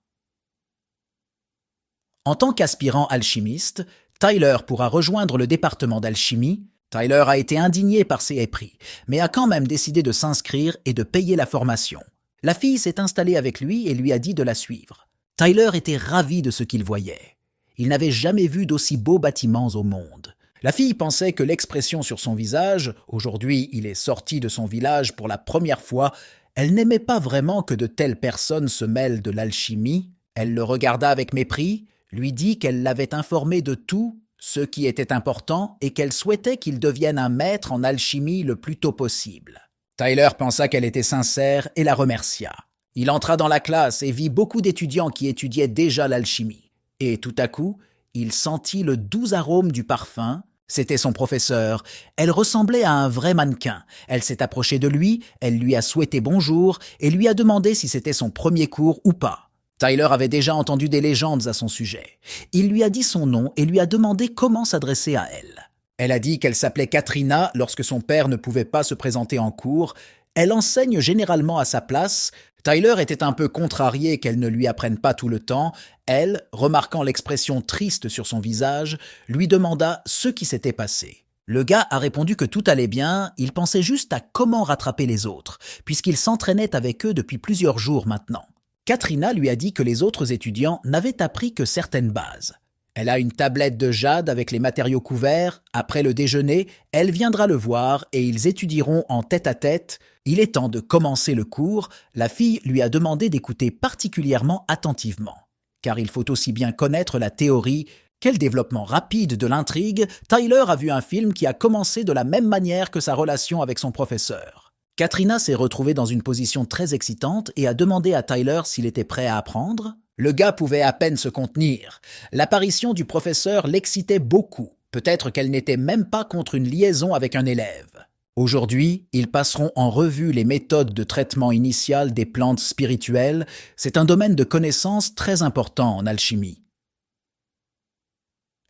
En tant qu'aspirant alchimiste, Tyler pourra rejoindre le département d'alchimie. Tyler a été indigné par ces épris, mais a quand même décidé de s'inscrire et de payer la formation. La fille s'est installée avec lui et lui a dit de la suivre. Tyler était ravi de ce qu'il voyait. Il n'avait jamais vu d'aussi beaux bâtiments au monde. La fille pensait que l'expression sur son visage, aujourd'hui il est sorti de son village pour la première fois, elle n'aimait pas vraiment que de telles personnes se mêlent de l'alchimie. Elle le regarda avec mépris, lui dit qu'elle l'avait informé de tout, ce qui était important, et qu'elle souhaitait qu'il devienne un maître en alchimie le plus tôt possible. Tyler pensa qu'elle était sincère et la remercia. Il entra dans la classe et vit beaucoup d'étudiants qui étudiaient déjà l'alchimie. Et tout à coup, il sentit le doux arôme du parfum. C'était son professeur. Elle ressemblait à un vrai mannequin. Elle s'est approchée de lui, elle lui a souhaité bonjour et lui a demandé si c'était son premier cours ou pas. Tyler avait déjà entendu des légendes à son sujet. Il lui a dit son nom et lui a demandé comment s'adresser à elle. Elle a dit qu'elle s'appelait Katrina lorsque son père ne pouvait pas se présenter en cours. Elle enseigne généralement à sa place. Tyler était un peu contrarié qu'elle ne lui apprenne pas tout le temps. Elle, remarquant l'expression triste sur son visage, lui demanda ce qui s'était passé. Le gars a répondu que tout allait bien, il pensait juste à comment rattraper les autres, puisqu'il s'entraînait avec eux depuis plusieurs jours maintenant. Katrina lui a dit que les autres étudiants n'avaient appris que certaines bases. Elle a une tablette de jade avec les matériaux couverts. Après le déjeuner, elle viendra le voir et ils étudieront en tête-à-tête. Il est temps de commencer le cours. La fille lui a demandé d'écouter particulièrement attentivement. Car il faut aussi bien connaître la théorie. Quel développement rapide de l'intrigue. Tyler a vu un film qui a commencé de la même manière que sa relation avec son professeur. Katrina s'est retrouvée dans une position très excitante et a demandé à Tyler s'il était prêt à apprendre. Le gars pouvait à peine se contenir. L'apparition du professeur l'excitait beaucoup. Peut-être qu'elle n'était même pas contre une liaison avec un élève. Aujourd'hui, ils passeront en revue les méthodes de traitement initial des plantes spirituelles. C'est un domaine de connaissance très important en alchimie.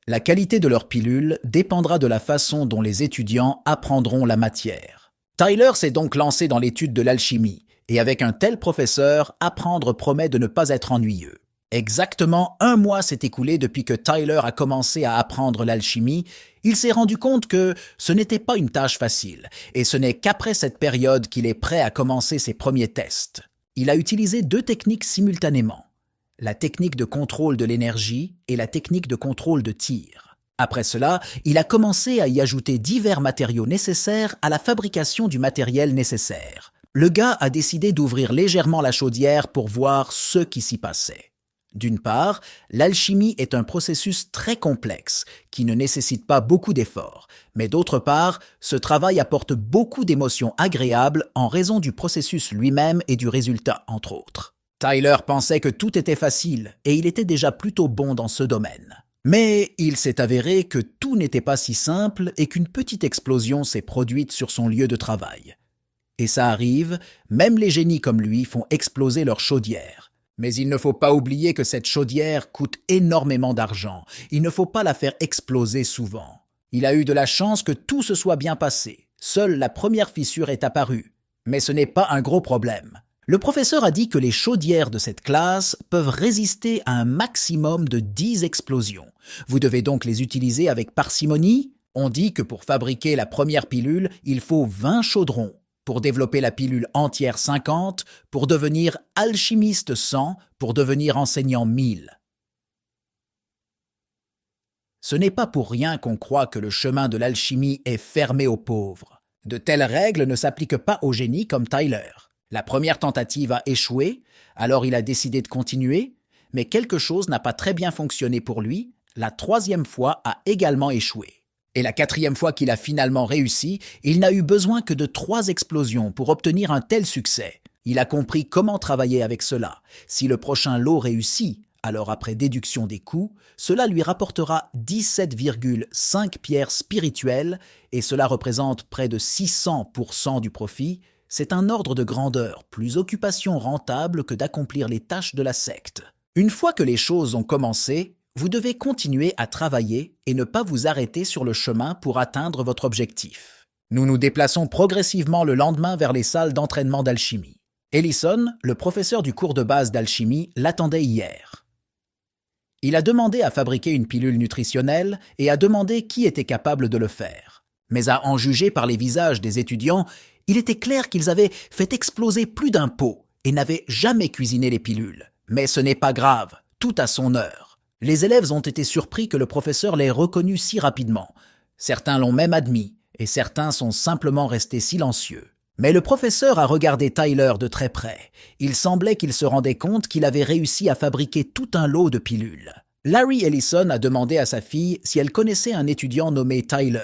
La qualité de leurs pilules dépendra de la façon dont les étudiants apprendront la matière. Tyler s'est donc lancé dans l'étude de l'alchimie. Et avec un tel professeur, apprendre promet de ne pas être ennuyeux. Exactement 1 mois s'est écoulé depuis que Tyler a commencé à apprendre l'alchimie. Il s'est rendu compte que ce n'était pas une tâche facile, et ce n'est qu'après cette période qu'il est prêt à commencer ses premiers tests. Il a utilisé 2 techniques simultanément, la technique de contrôle de l'énergie et la technique de contrôle de tir. Après cela, il a commencé à y ajouter divers matériaux nécessaires à la fabrication du matériel nécessaire. Le gars a décidé d'ouvrir légèrement la chaudière pour voir ce qui s'y passait. D'une part, l'alchimie est un processus très complexe qui ne nécessite pas beaucoup d'efforts, mais d'autre part, ce travail apporte beaucoup d'émotions agréables en raison du processus lui-même et du résultat, entre autres. Tyler pensait que tout était facile et il était déjà plutôt bon dans ce domaine. Mais il s'est avéré que tout n'était pas si simple et qu'une petite explosion s'est produite sur son lieu de travail. Et ça arrive, même les génies comme lui font exploser leur chaudière. Mais il ne faut pas oublier que cette chaudière coûte énormément d'argent. Il ne faut pas la faire exploser souvent. Il a eu de la chance que tout se soit bien passé. Seule la première fissure est apparue. Mais ce n'est pas un gros problème. Le professeur a dit que les chaudières de cette classe peuvent résister à un maximum de 10 explosions. Vous devez donc les utiliser avec parcimonie. On dit que pour fabriquer la première pilule, il faut 20 chaudrons. Pour développer la pilule entière 50, pour devenir alchimiste 100, pour devenir enseignant 1000. Ce n'est pas pour rien qu'on croit que le chemin de l'alchimie est fermé aux pauvres. De telles règles ne s'appliquent pas aux génies comme Tyler. La première tentative a échoué, alors il a décidé de continuer, mais quelque chose n'a pas très bien fonctionné pour lui, la 3e fois a également échoué. Et la quatrième fois qu'il a finalement réussi, il n'a eu besoin que de 3 explosions pour obtenir un tel succès. Il a compris comment travailler avec cela. Si le prochain lot réussit, alors après déduction des coûts, cela lui rapportera 17,5 pierres spirituelles et cela représente près de 600% du profit. C'est un ordre de grandeur, plus occupation rentable que d'accomplir les tâches de la secte. Une fois que les choses ont commencé, vous devez continuer à travailler et ne pas vous arrêter sur le chemin pour atteindre votre objectif. Nous nous déplaçons progressivement le lendemain vers les salles d'entraînement d'alchimie. Ellison, le professeur du cours de base d'alchimie, l'attendait hier. Il a demandé à fabriquer une pilule nutritionnelle et a demandé qui était capable de le faire. Mais à en juger par les visages des étudiants, il était clair qu'ils avaient fait exploser plus d'un pot et n'avaient jamais cuisiné les pilules. Mais ce n'est pas grave, tout à son heure. Les élèves ont été surpris que le professeur l'ait reconnu si rapidement. Certains l'ont même admis, et certains sont simplement restés silencieux. Mais le professeur a regardé Tyler de très près. Il semblait qu'il se rendait compte qu'il avait réussi à fabriquer tout un lot de pilules. Larry Ellison a demandé à sa fille si elle connaissait un étudiant nommé Tyler.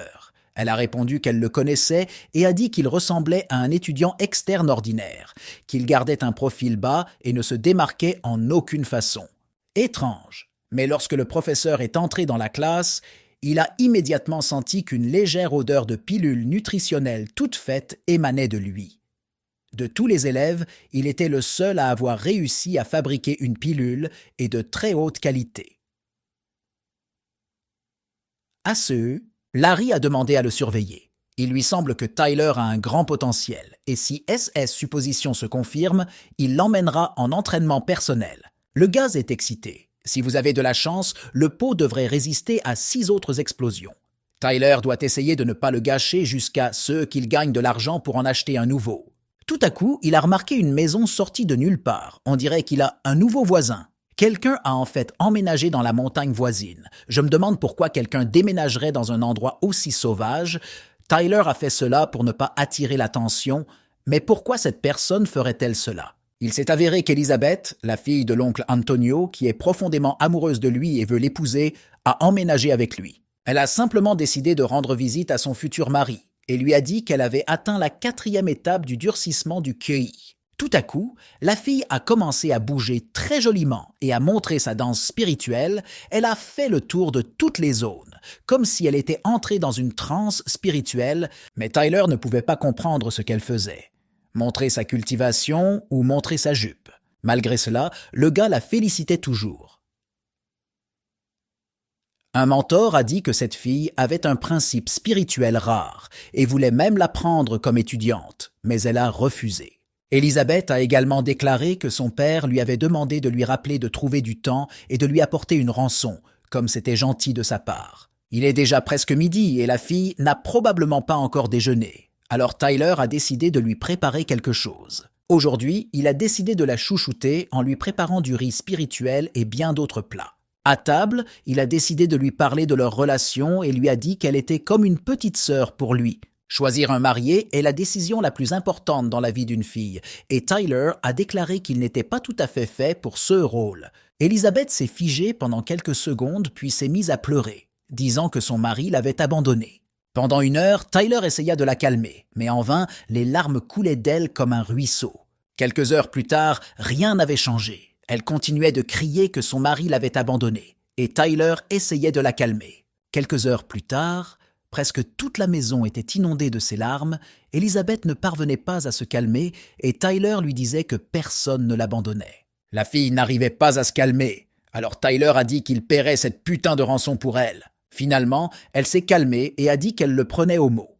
Elle a répondu qu'elle le connaissait et a dit qu'il ressemblait à un étudiant externe ordinaire, qu'il gardait un profil bas et ne se démarquait en aucune façon. Étrange. Mais lorsque le professeur est entré dans la classe, il a immédiatement senti qu'une légère odeur de pilule nutritionnelle toute faite émanait de lui. De tous les élèves, il était le seul à avoir réussi à fabriquer une pilule et de très haute qualité. À ce, Larry a demandé à le surveiller. Il lui semble que Tyler a un grand potentiel et si SS Supposition se confirme, il l'emmènera en entraînement personnel. Le gaz est excité. Si vous avez de la chance, le pot devrait résister à 6 autres explosions. Tyler doit essayer de ne pas le gâcher jusqu'à ce qu'il gagne de l'argent pour en acheter un nouveau. Tout à coup, il a remarqué une maison sortie de nulle part. On dirait qu'il a un nouveau voisin. Quelqu'un a en fait emménagé dans la montagne voisine. Je me demande pourquoi quelqu'un déménagerait dans un endroit aussi sauvage. Tyler a fait cela pour ne pas attirer l'attention, mais pourquoi cette personne ferait-elle cela? Il s'est avéré qu'Elizabeth, la fille de l'oncle Antonio, qui est profondément amoureuse de lui et veut l'épouser, a emménagé avec lui. Elle a simplement décidé de rendre visite à son futur mari et lui a dit qu'elle avait atteint la 4e étape du durcissement du QI. Tout à coup, la fille a commencé à bouger très joliment et à montrer sa danse spirituelle. Elle a fait le tour de toutes les zones, comme si elle était entrée dans une transe spirituelle, mais Tyler ne pouvait pas comprendre ce qu'elle faisait. Montrer sa cultivation ou montrer sa jupe. Malgré cela, le gars la félicitait toujours. Un mentor a dit que cette fille avait un principe spirituel rare et voulait même la prendre comme étudiante, mais elle a refusé. Elizabeth a également déclaré que son père lui avait demandé de lui rappeler de trouver du temps et de lui apporter une rançon, comme c'était gentil de sa part. Il est déjà presque midi et la fille n'a probablement pas encore déjeuné. Alors Tyler a décidé de lui préparer quelque chose. Aujourd'hui, il a décidé de la chouchouter en lui préparant du riz spirituel et bien d'autres plats. À table, il a décidé de lui parler de leur relation et lui a dit qu'elle était comme une petite sœur pour lui. Choisir un marié est la décision la plus importante dans la vie d'une fille, et Tyler a déclaré qu'il n'était pas tout à fait pour ce rôle. Elizabeth s'est figée pendant quelques secondes puis s'est mise à pleurer, disant que son mari l'avait abandonnée. Pendant 1 heure, Tyler essaya de la calmer, mais en vain, les larmes coulaient d'elle comme un ruisseau. Quelques heures plus tard, rien n'avait changé. Elle continuait de crier que son mari l'avait abandonnée, et Tyler essayait de la calmer. Quelques heures plus tard, presque toute la maison était inondée de ses larmes, Elizabeth ne parvenait pas à se calmer, et Tyler lui disait que personne ne l'abandonnait. La fille n'arrivait pas à se calmer, alors Tyler a dit qu'il paierait cette putain de rançon pour elle. Finalement, elle s'est calmée et a dit qu'elle le prenait au mot.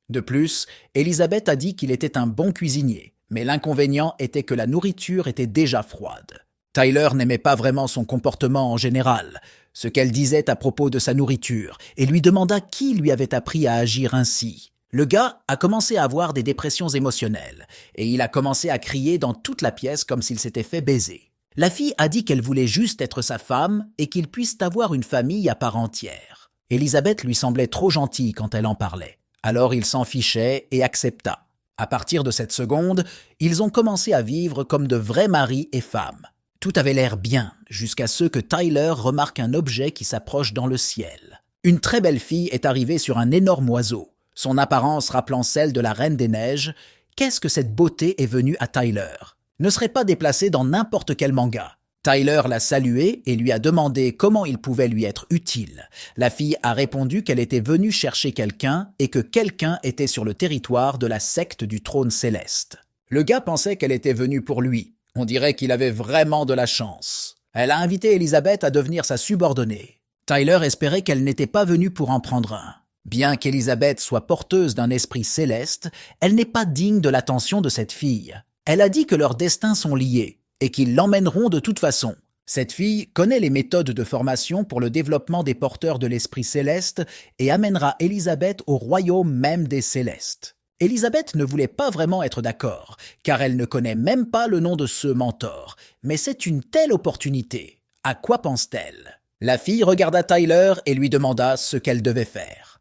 De plus, Elizabeth a dit qu'il était un bon cuisinier, mais l'inconvénient était que la nourriture était déjà froide. Tyler n'aimait pas vraiment son comportement en général, ce qu'elle disait à propos de sa nourriture, et lui demanda qui lui avait appris à agir ainsi. Le gars a commencé à avoir des dépressions émotionnelles, et il a commencé à crier dans toute la pièce comme s'il s'était fait baiser. La fille a dit qu'elle voulait juste être sa femme et qu'ils puissent avoir une famille à part entière. Elizabeth lui semblait trop gentille quand elle en parlait. Alors il s'en fichait et accepta. À partir de cette seconde, ils ont commencé à vivre comme de vrais maris et femmes. Tout avait l'air bien, jusqu'à ce que Tyler remarque un objet qui s'approche dans le ciel. Une très belle fille est arrivée sur un énorme oiseau, son apparence rappelant celle de la Reine des Neiges. Qu'est-ce que cette beauté est venue à Tyler? Ne serait pas déplacée dans n'importe quel manga. Tyler l'a salué et lui a demandé comment il pouvait lui être utile. La fille a répondu qu'elle était venue chercher quelqu'un et que quelqu'un était sur le territoire de la secte du trône céleste. Le gars pensait qu'elle était venue pour lui. On dirait qu'il avait vraiment de la chance. Elle a invité Elizabeth à devenir sa subordonnée. Tyler espérait qu'elle n'était pas venue pour en prendre un. Bien qu'Elizabeth soit porteuse d'un esprit céleste, elle n'est pas digne de l'attention de cette fille. Elle a dit que leurs destins sont liés et qu'ils l'emmèneront de toute façon. Cette fille connaît les méthodes de formation pour le développement des porteurs de l'esprit céleste et amènera Elizabeth au royaume même des célestes. Elizabeth ne voulait pas vraiment être d'accord, car elle ne connaît même pas le nom de ce mentor. Mais c'est une telle opportunité. À quoi pense-t-elle? La fille regarda Tyler et lui demanda ce qu'elle devait faire.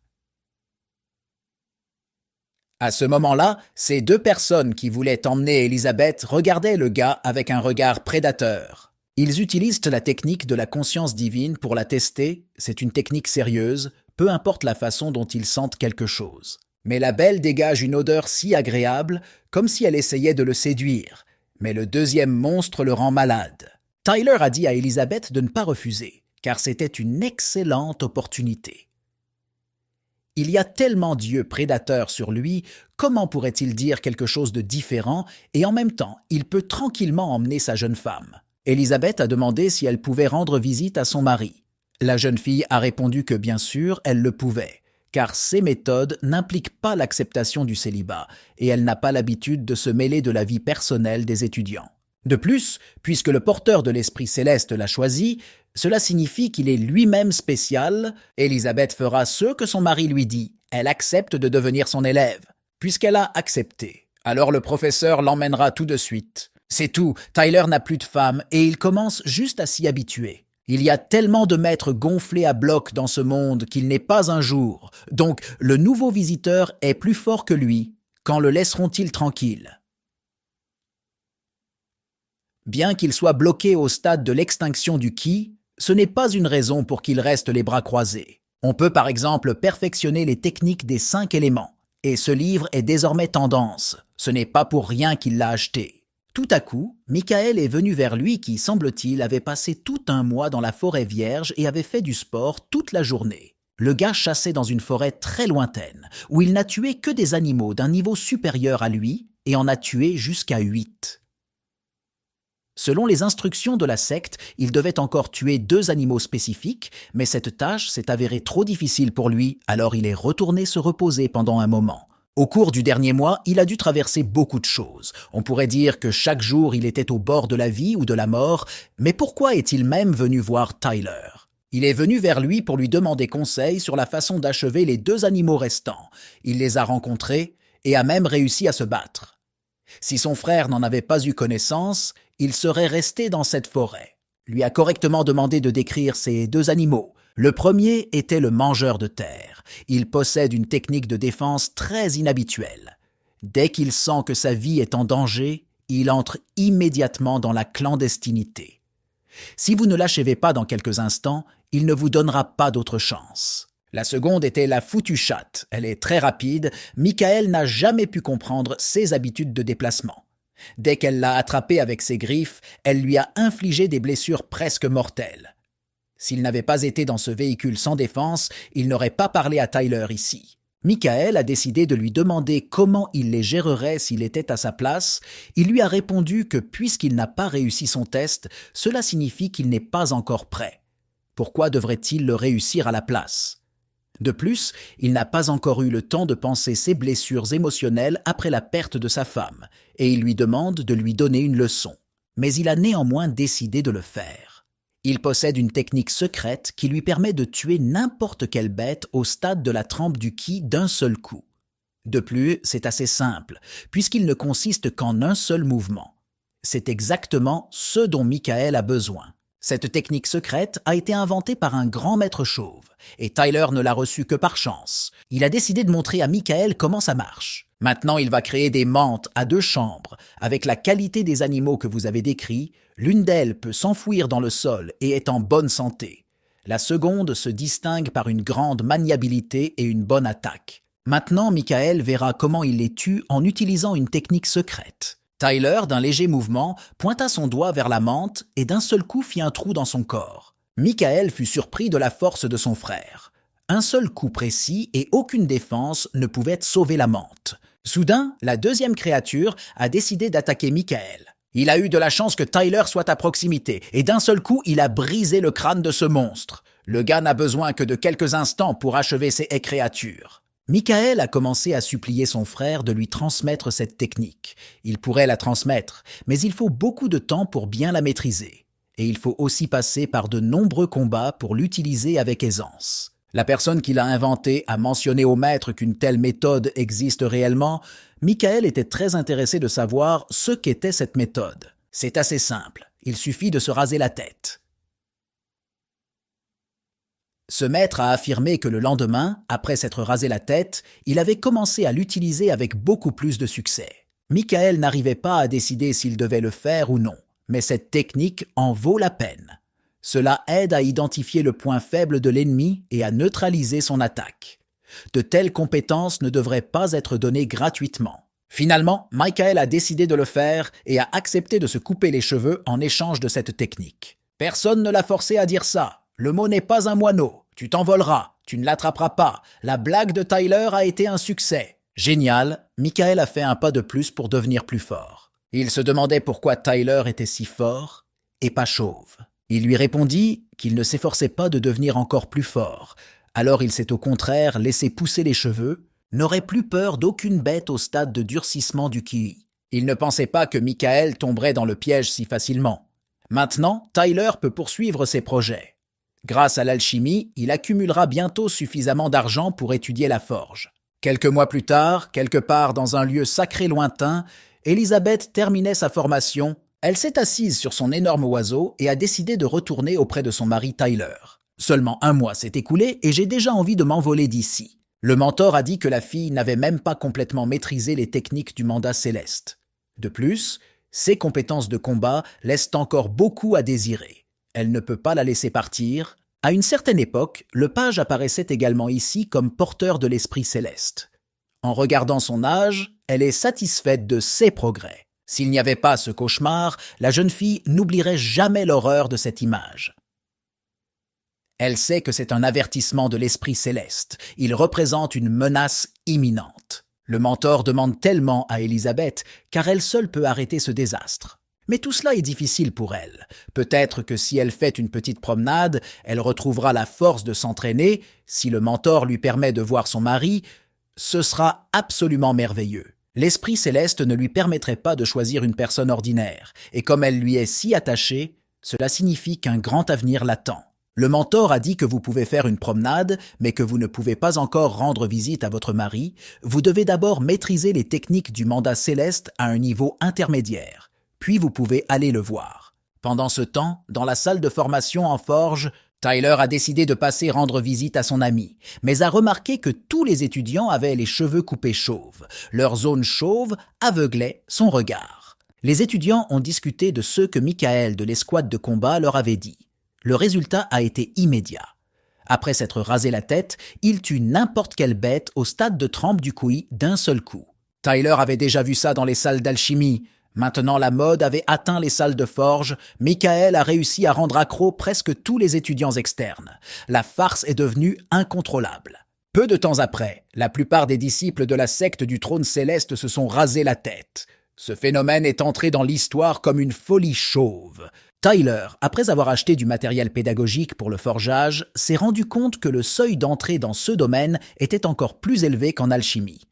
À ce moment-là, ces deux personnes qui voulaient emmener Elizabeth regardaient le gars avec un regard prédateur. Ils utilisent la technique de la conscience divine pour la tester, c'est une technique sérieuse, peu importe la façon dont ils sentent quelque chose. Mais la belle dégage une odeur si agréable, comme si elle essayait de le séduire. Mais le deuxième monstre le rend malade. Tyler a dit à Elizabeth de ne pas refuser, car c'était une excellente opportunité. Il y a tellement d'yeux prédateurs sur lui, comment pourrait-il dire quelque chose de différent et en même temps, il peut tranquillement emmener sa jeune femme. Elizabeth a demandé si elle pouvait rendre visite à son mari. La jeune fille a répondu que bien sûr, elle le pouvait, car ces méthodes n'impliquent pas l'acceptation du célibat et elle n'a pas l'habitude de se mêler de la vie personnelle des étudiants. De plus, puisque le porteur de l'esprit céleste l'a choisi, cela signifie qu'il est lui-même spécial. Elizabeth fera ce que son mari lui dit. Elle accepte de devenir son élève. Puisqu'elle a accepté, alors le professeur l'emmènera tout de suite. C'est tout, Tyler n'a plus de femme et il commence juste à s'y habituer. Il y a tellement de maîtres gonflés à bloc dans ce monde qu'il n'est pas un jour. Donc le nouveau visiteur est plus fort que lui. Quand le laisseront-ils tranquille? Bien qu'il soit bloqué au stade de l'extinction du ki, ce n'est pas une raison pour qu'il reste les bras croisés. On peut par exemple perfectionner les techniques des 5 éléments, et ce livre est désormais tendance. Ce n'est pas pour rien qu'il l'a acheté. Tout à coup, Michael est venu vers lui qui, semble-t-il, avait passé tout un mois dans la forêt vierge et avait fait du sport toute la journée. Le gars chassait dans une forêt très lointaine, où il n'a tué que des animaux d'un niveau supérieur à lui, et en a tué jusqu'à 8. Selon les instructions de la secte, il devait encore tuer 2 animaux spécifiques, mais cette tâche s'est avérée trop difficile pour lui, alors il est retourné se reposer pendant un moment. Au cours du dernier mois, il a dû traverser beaucoup de choses. On pourrait dire que chaque jour il était au bord de la vie ou de la mort, mais pourquoi est-il même venu voir Tyler? Il est venu vers lui pour lui demander conseil sur la façon d'achever les 2 animaux restants. Il les a rencontrés et a même réussi à se battre. Si son frère n'en avait pas eu connaissance, il serait resté dans cette forêt. Lui a correctement demandé de décrire ces 2 animaux. Le premier était le mangeur de terre. Il possède une technique de défense très inhabituelle. Dès qu'il sent que sa vie est en danger, il entre immédiatement dans la clandestinité. Si vous ne l'achevez pas dans quelques instants, il ne vous donnera pas d'autre chance. La seconde était la foutue chatte. Elle est très rapide. Michael n'a jamais pu comprendre ses habitudes de déplacement. Dès qu'elle l'a attrapé avec ses griffes, elle lui a infligé des blessures presque mortelles. S'il n'avait pas été dans ce véhicule sans défense, il n'aurait pas parlé à Tyler ici. Michael a décidé de lui demander comment il les gérerait s'il était à sa place. Il lui a répondu que puisqu'il n'a pas réussi son test, cela signifie qu'il n'est pas encore prêt. Pourquoi devrait-il le réussir à la place ? De plus, il n'a pas encore eu le temps de penser ses blessures émotionnelles après la perte de sa femme, et il lui demande de lui donner une leçon. Mais il a néanmoins décidé de le faire. Il possède une technique secrète qui lui permet de tuer n'importe quelle bête au stade de la trempe du ki d'un seul coup. De plus, c'est assez simple, puisqu'il ne consiste qu'en un seul mouvement. C'est exactement ce dont Michael a besoin. Cette technique secrète a été inventée par un grand maître chauve, et Tyler ne l'a reçue que par chance. Il a décidé de montrer à Michael comment ça marche. Maintenant, il va créer des mantes à 2 chambres. Avec la qualité des animaux que vous avez décrits, l'une d'elles peut s'enfouir dans le sol et est en bonne santé. La seconde se distingue par une grande maniabilité et une bonne attaque. Maintenant, Michael verra comment il les tue en utilisant une technique secrète. Tyler, d'un léger mouvement, pointa son doigt vers la menthe et d'un seul coup fit un trou dans son corps. Michael fut surpris de la force de son frère. Un seul coup précis et aucune défense ne pouvait sauver la menthe. Soudain, la deuxième créature a décidé d'attaquer Michael. Il a eu de la chance que Tyler soit à proximité et d'un seul coup, il a brisé le crâne de ce monstre. Le gars n'a besoin que de quelques instants pour achever ces créatures. Michael a commencé à supplier son frère de lui transmettre cette technique. Il pourrait la transmettre, mais il faut beaucoup de temps pour bien la maîtriser. Et il faut aussi passer par de nombreux combats pour l'utiliser avec aisance. La personne qui l'a inventé a mentionné au maître qu'une telle méthode existe réellement. Michael était très intéressé de savoir ce qu'était cette méthode. C'est assez simple, il suffit de se raser la tête. Ce maître a affirmé que le lendemain, après s'être rasé la tête, il avait commencé à l'utiliser avec beaucoup plus de succès. Michael n'arrivait pas à décider s'il devait le faire ou non, mais cette technique en vaut la peine. Cela aide à identifier le point faible de l'ennemi et à neutraliser son attaque. De telles compétences ne devraient pas être données gratuitement. Finalement, Michael a décidé de le faire et a accepté de se couper les cheveux en échange de cette technique. Personne ne l'a forcé à dire ça. Le mot n'est pas un moineau. Tu t'envoleras, tu ne l'attraperas pas. La blague de Tyler a été un succès. Génial, Michael a fait un pas de plus pour devenir plus fort. Il se demandait pourquoi Tyler était si fort et pas chauve. Il lui répondit qu'il ne s'efforçait pas de devenir encore plus fort. Alors il s'est au contraire laissé pousser les cheveux, n'aurait plus peur d'aucune bête au stade de durcissement du ki. Il ne pensait pas que Michael tomberait dans le piège si facilement. Maintenant, Tyler peut poursuivre ses projets. Grâce à l'alchimie, il accumulera bientôt suffisamment d'argent pour étudier la forge. Quelques mois plus tard, quelque part dans un lieu sacré lointain, Elizabeth terminait sa formation. Elle s'est assise sur son énorme oiseau et a décidé de retourner auprès de son mari Tyler. Seulement un mois s'est écoulé et j'ai déjà envie de m'envoler d'ici. Le mentor a dit que la fille n'avait même pas complètement maîtrisé les techniques du mandat céleste. De plus, ses compétences de combat laissent encore beaucoup à désirer. Elle ne peut pas la laisser partir. À une certaine époque, le page apparaissait également ici comme porteur de l'esprit céleste. En regardant son âge, elle est satisfaite de ses progrès. S'il n'y avait pas ce cauchemar, la jeune fille n'oublierait jamais l'horreur de cette image. Elle sait que c'est un avertissement de l'esprit céleste. Il représente une menace imminente. Le mentor demande tellement à Elizabeth, car elle seule peut arrêter ce désastre. Mais tout cela est difficile pour elle. Peut-être que si elle fait une petite promenade, elle retrouvera la force de s'entraîner. Si le mentor lui permet de voir son mari, ce sera absolument merveilleux. L'esprit céleste ne lui permettrait pas de choisir une personne ordinaire, et comme elle lui est si attachée, cela signifie qu'un grand avenir l'attend. Le mentor a dit que vous pouvez faire une promenade, mais que vous ne pouvez pas encore rendre visite à votre mari. Vous devez d'abord maîtriser les techniques du mandat céleste à un niveau intermédiaire. Puis vous pouvez aller le voir. Pendant ce temps, dans la salle de formation en forge, Tyler a décidé de passer rendre visite à son ami, mais a remarqué que tous les étudiants avaient les cheveux coupés chauves. Leur zone chauve aveuglait son regard. Les étudiants ont discuté de ce que Michael de l'escouade de combat leur avait dit. Le résultat a été immédiat. Après s'être rasé la tête, il tue n'importe quelle bête au stade de trempe du couï d'un seul coup. Tyler avait déjà vu ça dans les salles d'alchimie. Maintenant la mode avait atteint les salles de forge, Michael a réussi à rendre accro presque tous les étudiants externes. La farce est devenue incontrôlable. Peu de temps après, la plupart des disciples de la secte du trône céleste se sont rasés la tête. Ce phénomène est entré dans l'histoire comme une folie chauve. Tyler, après avoir acheté du matériel pédagogique pour le forgeage, s'est rendu compte que le seuil d'entrée dans ce domaine était encore plus élevé qu'en alchimie.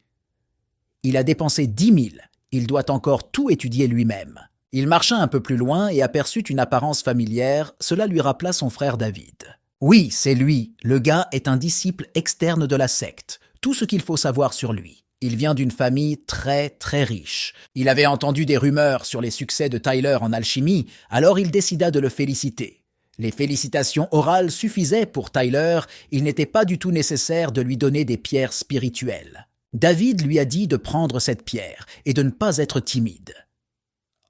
Il a dépensé 10 000. Il doit encore tout étudier lui-même. Il marcha un peu plus loin et aperçut une apparence familière. Cela lui rappela son frère David. Oui, c'est lui. Le gars est un disciple externe de la secte. Tout ce qu'il faut savoir sur lui. Il vient d'une famille très riche. Il avait entendu des rumeurs sur les succès de Tyler en alchimie, alors il décida de le féliciter. Les félicitations orales suffisaient pour Tyler, il n'était pas du tout nécessaire de lui donner des pierres spirituelles. David lui a dit de prendre cette pierre et de ne pas être timide.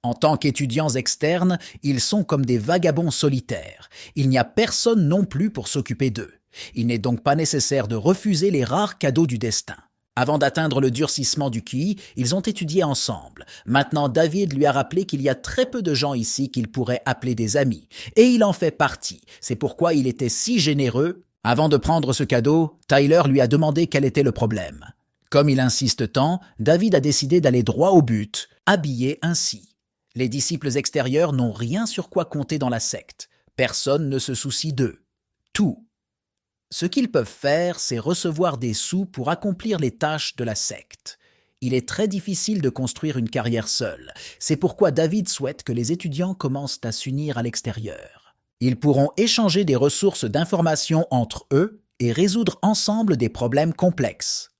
En tant qu'étudiants externes, ils sont comme des vagabonds solitaires. Il n'y a personne non plus pour s'occuper d'eux. Il n'est donc pas nécessaire de refuser les rares cadeaux du destin. Avant d'atteindre le durcissement du QI, ils ont étudié ensemble. Maintenant, David lui a rappelé qu'il y a très peu de gens ici qu'il pourrait appeler des amis. Et il en fait partie. C'est pourquoi il était si généreux. Avant de prendre ce cadeau, Tyler lui a demandé quel était le problème. Comme il insiste tant, David a décidé d'aller droit au but, habillé ainsi. Les disciples extérieurs n'ont rien sur quoi compter dans la secte. Personne ne se soucie d'eux. Tout. Ce qu'ils peuvent faire, c'est recevoir des sous pour accomplir les tâches de la secte. Il est très difficile de construire une carrière seule. C'est pourquoi David souhaite que les étudiants commencent à s'unir à l'extérieur. Ils pourront échanger des ressources d'information entre eux et résoudre ensemble des problèmes complexes.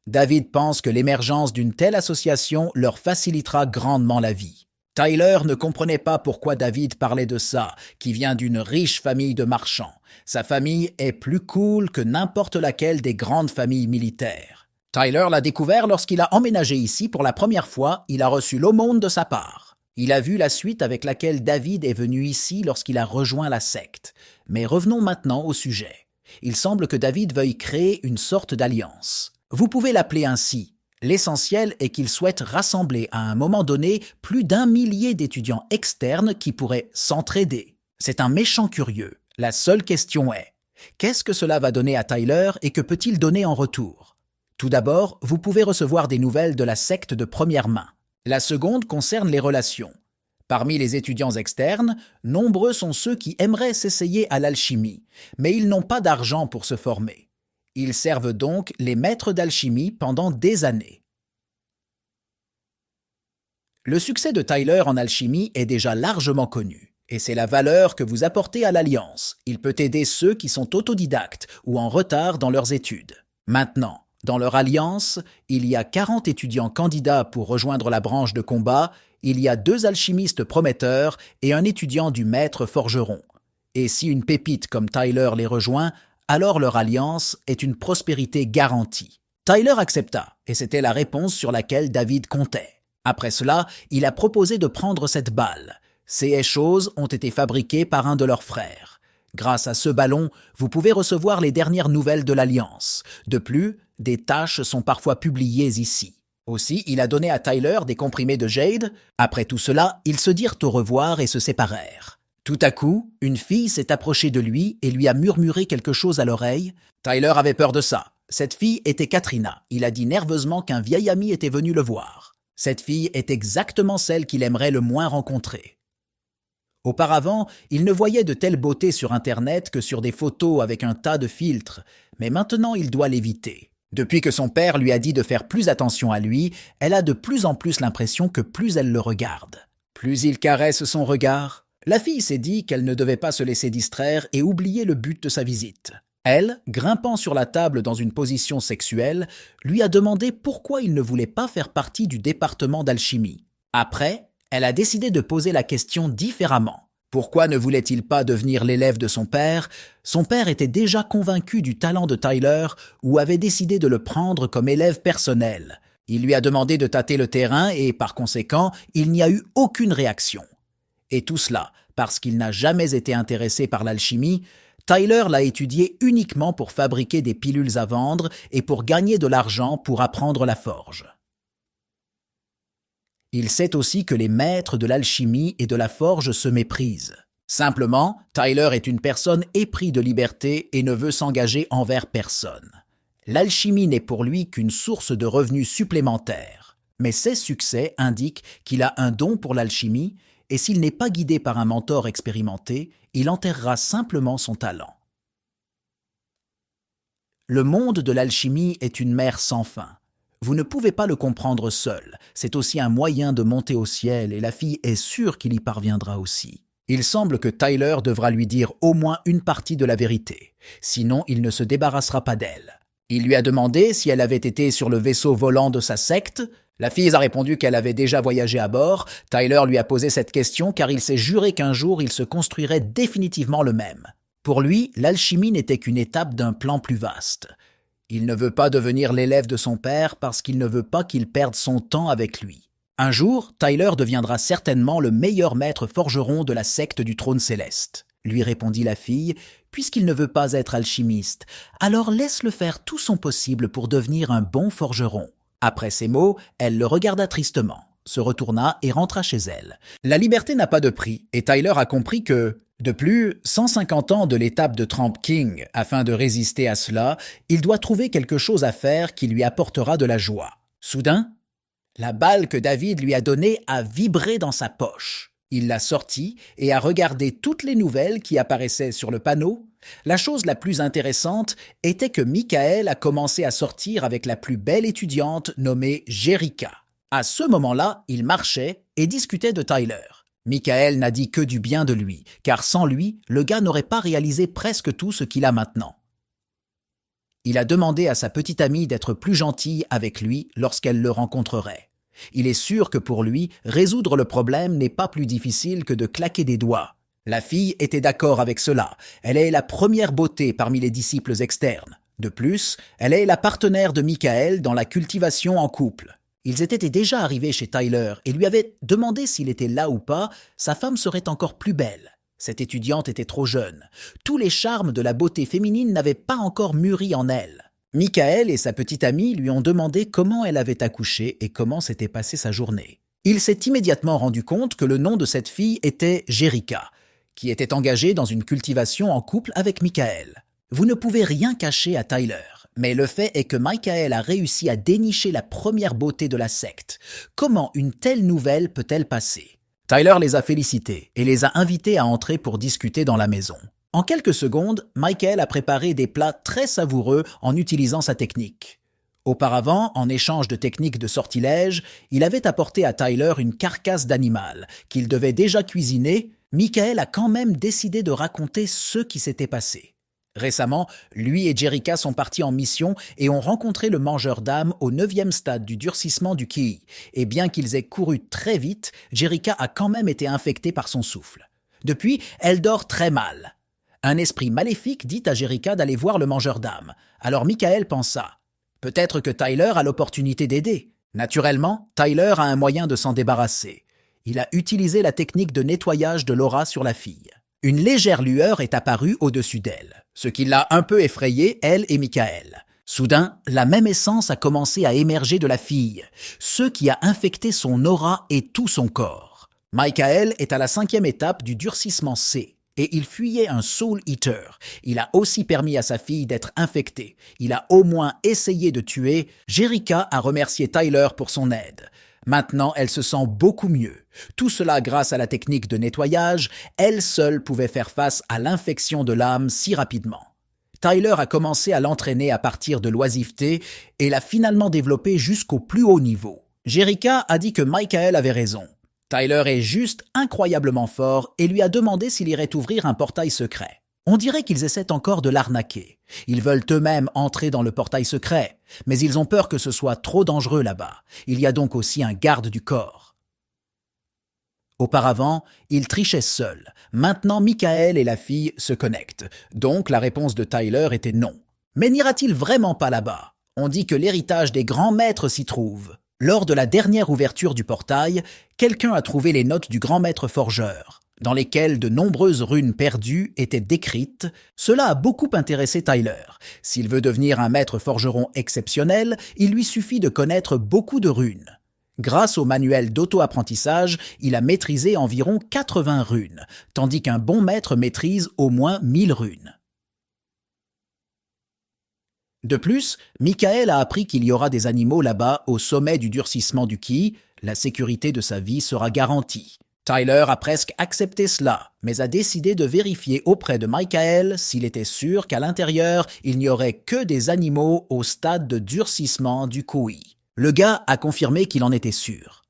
David pense que l'émergence d'une telle association leur facilitera grandement la vie. Tyler ne comprenait pas pourquoi David parlait de ça, qui vient d'une riche famille de marchands. Sa famille est plus cool que n'importe laquelle des grandes familles militaires. Tyler l'a découvert lorsqu'il a emménagé ici pour la première fois, il a reçu l'aumône de sa part. Il a vu la suite avec laquelle David est venu ici lorsqu'il a rejoint la secte. Mais revenons maintenant au sujet. Il semble que David veuille créer une sorte d'alliance. Vous pouvez l'appeler ainsi. L'essentiel est qu'il souhaite rassembler à un moment donné plus d'1 millier d'étudiants externes qui pourraient s'entraider. C'est un méchant curieux. La seule question est, qu'est-ce que cela va donner à Tyler et que peut-il donner en retour? Tout d'abord, vous pouvez recevoir des nouvelles de la secte de première main. La seconde concerne les relations. Parmi les étudiants externes, nombreux sont ceux qui aimeraient s'essayer à l'alchimie, mais ils n'ont pas d'argent pour se former. Ils servent donc les maîtres d'alchimie pendant des années. Le succès de Tyler en alchimie est déjà largement connu, et c'est la valeur que vous apportez à l'Alliance. Il peut aider ceux qui sont autodidactes ou en retard dans leurs études. Maintenant, dans leur alliance, il y a 40 étudiants candidats pour rejoindre la branche de combat, il y a 2 alchimistes prometteurs et un étudiant du maître forgeron. Et si une pépite comme Tyler les rejoint, alors leur alliance est une prospérité garantie. Tyler accepta, et c'était la réponse sur laquelle David comptait. Après cela, il a proposé de prendre cette balle. Ces choses ont été fabriquées par un de leurs frères. Grâce à ce ballon, vous pouvez recevoir les dernières nouvelles de l'Alliance. De plus, des tâches sont parfois publiées ici. Aussi, il a donné à Tyler des comprimés de jade. Après tout cela, ils se dirent au revoir et se séparèrent. Tout à coup, une fille s'est approchée de lui et lui a murmuré quelque chose à l'oreille. Tyler avait peur de ça. Cette fille était Katrina. Il a dit nerveusement qu'un vieil ami était venu le voir. Cette fille est exactement celle qu'il aimerait le moins rencontrer. Auparavant, il ne voyait de telle beauté sur Internet que sur des photos avec un tas de filtres, mais maintenant il doit l'éviter. Depuis que son père lui a dit de faire plus attention à lui, elle a de plus en plus l'impression que plus elle le regarde. Plus il caresse son regard, la fille s'est dit qu'elle ne devait pas se laisser distraire et oublier le but de sa visite. Elle, grimpant sur la table dans une position sexuelle, lui a demandé pourquoi il ne voulait pas faire partie du département d'alchimie. Après, elle a décidé de poser la question différemment. Pourquoi ne voulait-il pas devenir l'élève de son père? Son père était déjà convaincu du talent de Tyler ou avait décidé de le prendre comme élève personnel. Il lui a demandé de tâter le terrain et, par conséquent, il n'y a eu aucune réaction. Et tout cela, parce qu'il n'a jamais été intéressé par l'alchimie, Tyler l'a étudié uniquement pour fabriquer des pilules à vendre et pour gagner de l'argent pour apprendre la forge. Il sait aussi que les maîtres de l'alchimie et de la forge se méprisent. Simplement, Tyler est une personne éprise de liberté et ne veut s'engager envers personne. L'alchimie n'est pour lui qu'une source de revenus supplémentaires. Mais ses succès indiquent qu'il a un don pour l'alchimie et s'il n'est pas guidé par un mentor expérimenté, il enterrera simplement son talent. Le monde de l'alchimie est une mer sans fin. Vous ne pouvez pas le comprendre seul. C'est aussi un moyen de monter au ciel et la fille est sûre qu'il y parviendra aussi. Il semble que Tyler devra lui dire au moins une partie de la vérité. Sinon, il ne se débarrassera pas d'elle. Il lui a demandé si elle avait été sur le vaisseau volant de sa secte. La fille a répondu qu'elle avait déjà voyagé à bord. Tyler lui a posé cette question car il s'est juré qu'un jour il se construirait définitivement le même. Pour lui, l'alchimie n'était qu'une étape d'un plan plus vaste. Il ne veut pas devenir l'élève de son père parce qu'il ne veut pas qu'il perde son temps avec lui. Un jour, Tyler deviendra certainement le meilleur maître forgeron de la secte du trône céleste, lui répondit la fille, puisqu'il ne veut pas être alchimiste. Alors laisse-le faire tout son possible pour devenir un bon forgeron. Après ces mots, elle le regarda tristement, se retourna et rentra chez elle. La liberté n'a pas de prix, et Tyler a compris que, de plus, 150 ans de l'étape de Tramp King, afin de résister à cela, il doit trouver quelque chose à faire qui lui apportera de la joie. Soudain, la balle que David lui a donnée a vibré dans sa poche. Il l'a sortie et a regardé toutes les nouvelles qui apparaissaient sur le panneau. La chose la plus intéressante était que Michael a commencé à sortir avec la plus belle étudiante nommée Jerica. À ce moment-là, il marchait et discutait de Tyler. Michael n'a dit que du bien de lui, car sans lui, le gars n'aurait pas réalisé presque tout ce qu'il a maintenant. Il a demandé à sa petite amie d'être plus gentille avec lui lorsqu'elle le rencontrerait. Il est sûr que pour lui, résoudre le problème n'est pas plus difficile que de claquer des doigts. La fille était d'accord avec cela. Elle est la première beauté parmi les disciples externes. De plus, elle est la partenaire de Michael dans la cultivation en couple. Ils étaient déjà arrivés chez Tyler et lui avaient demandé s'il était là ou pas, sa femme serait encore plus belle. Cette étudiante était trop jeune. Tous les charmes de la beauté féminine n'avaient pas encore mûri en elle. Michael et sa petite amie lui ont demandé comment elle avait accouché et comment s'était passée sa journée. Il s'est immédiatement rendu compte que le nom de cette fille était Jerica, qui était engagée dans une cultivation en couple avec Michael. Vous ne pouvez rien cacher à Tyler, mais le fait est que Michael a réussi à dénicher la première beauté de la secte. Comment une telle nouvelle peut-elle passer? Tyler les a félicités et les a invités à entrer pour discuter dans la maison. En quelques secondes, Michael a préparé des plats très savoureux en utilisant sa technique. Auparavant, en échange de techniques de sortilège, il avait apporté à Tyler une carcasse d'animal qu'il devait déjà cuisiner. Michael a quand même décidé de raconter ce qui s'était passé. Récemment, lui et Jerica sont partis en mission et ont rencontré le mangeur d'âmes au 9e stade du durcissement du ki. Et bien qu'ils aient couru très vite, Jerica a quand même été infectée par son souffle. Depuis, elle dort très mal. Un esprit maléfique dit à Jerica d'aller voir le mangeur d'âmes. Alors Michael pensa, peut-être que Tyler a l'opportunité d'aider. Naturellement, Tyler a un moyen de s'en débarrasser. Il a utilisé la technique de nettoyage de l'aura sur la fille. Une légère lueur est apparue au-dessus d'elle, ce qui l'a un peu effrayée, elle et Michael. Soudain, la même essence a commencé à émerger de la fille, ce qui a infecté son aura et tout son corps. Michael est à la 5e étape du durcissement C. Et il fuyait un Soul Eater. Il a aussi permis à sa fille d'être infectée. Il a au moins essayé de tuer. Jerica a remercié Tyler pour son aide. Maintenant, elle se sent beaucoup mieux. Tout cela grâce à la technique de nettoyage. Elle seule pouvait faire face à l'infection de l'âme si rapidement. Tyler a commencé à l'entraîner à partir de l'oisiveté et l'a finalement développé jusqu'au plus haut niveau. Jerica a dit que Michael avait raison. Tyler est juste incroyablement fort et lui a demandé s'il irait ouvrir un portail secret. On dirait qu'ils essaient encore de l'arnaquer. Ils veulent eux-mêmes entrer dans le portail secret, mais ils ont peur que ce soit trop dangereux là-bas. Il y a donc aussi un garde du corps. Auparavant, ils trichaient seuls. Maintenant, Michael et la fille se connectent. Donc, la réponse de Tyler était non. Mais n'ira-t-il vraiment pas là-bas? On dit que l'héritage des grands maîtres s'y trouve. Lors de la dernière ouverture du portail, quelqu'un a trouvé les notes du grand maître forgeur, dans lesquelles de nombreuses runes perdues étaient décrites. Cela a beaucoup intéressé Tyler. S'il veut devenir un maître forgeron exceptionnel, il lui suffit de connaître beaucoup de runes. Grâce au manuel d'auto-apprentissage, il a maîtrisé environ 80 runes, tandis qu'un bon maître maîtrise au moins 1000 runes. De plus, Michael a appris qu'il y aura des animaux là-bas au sommet du durcissement du ki. La sécurité de sa vie sera garantie. Tyler a presque accepté cela, mais a décidé de vérifier auprès de Michael s'il était sûr qu'à l'intérieur, il n'y aurait que des animaux au stade de durcissement du ki. Le gars a confirmé qu'il en était sûr.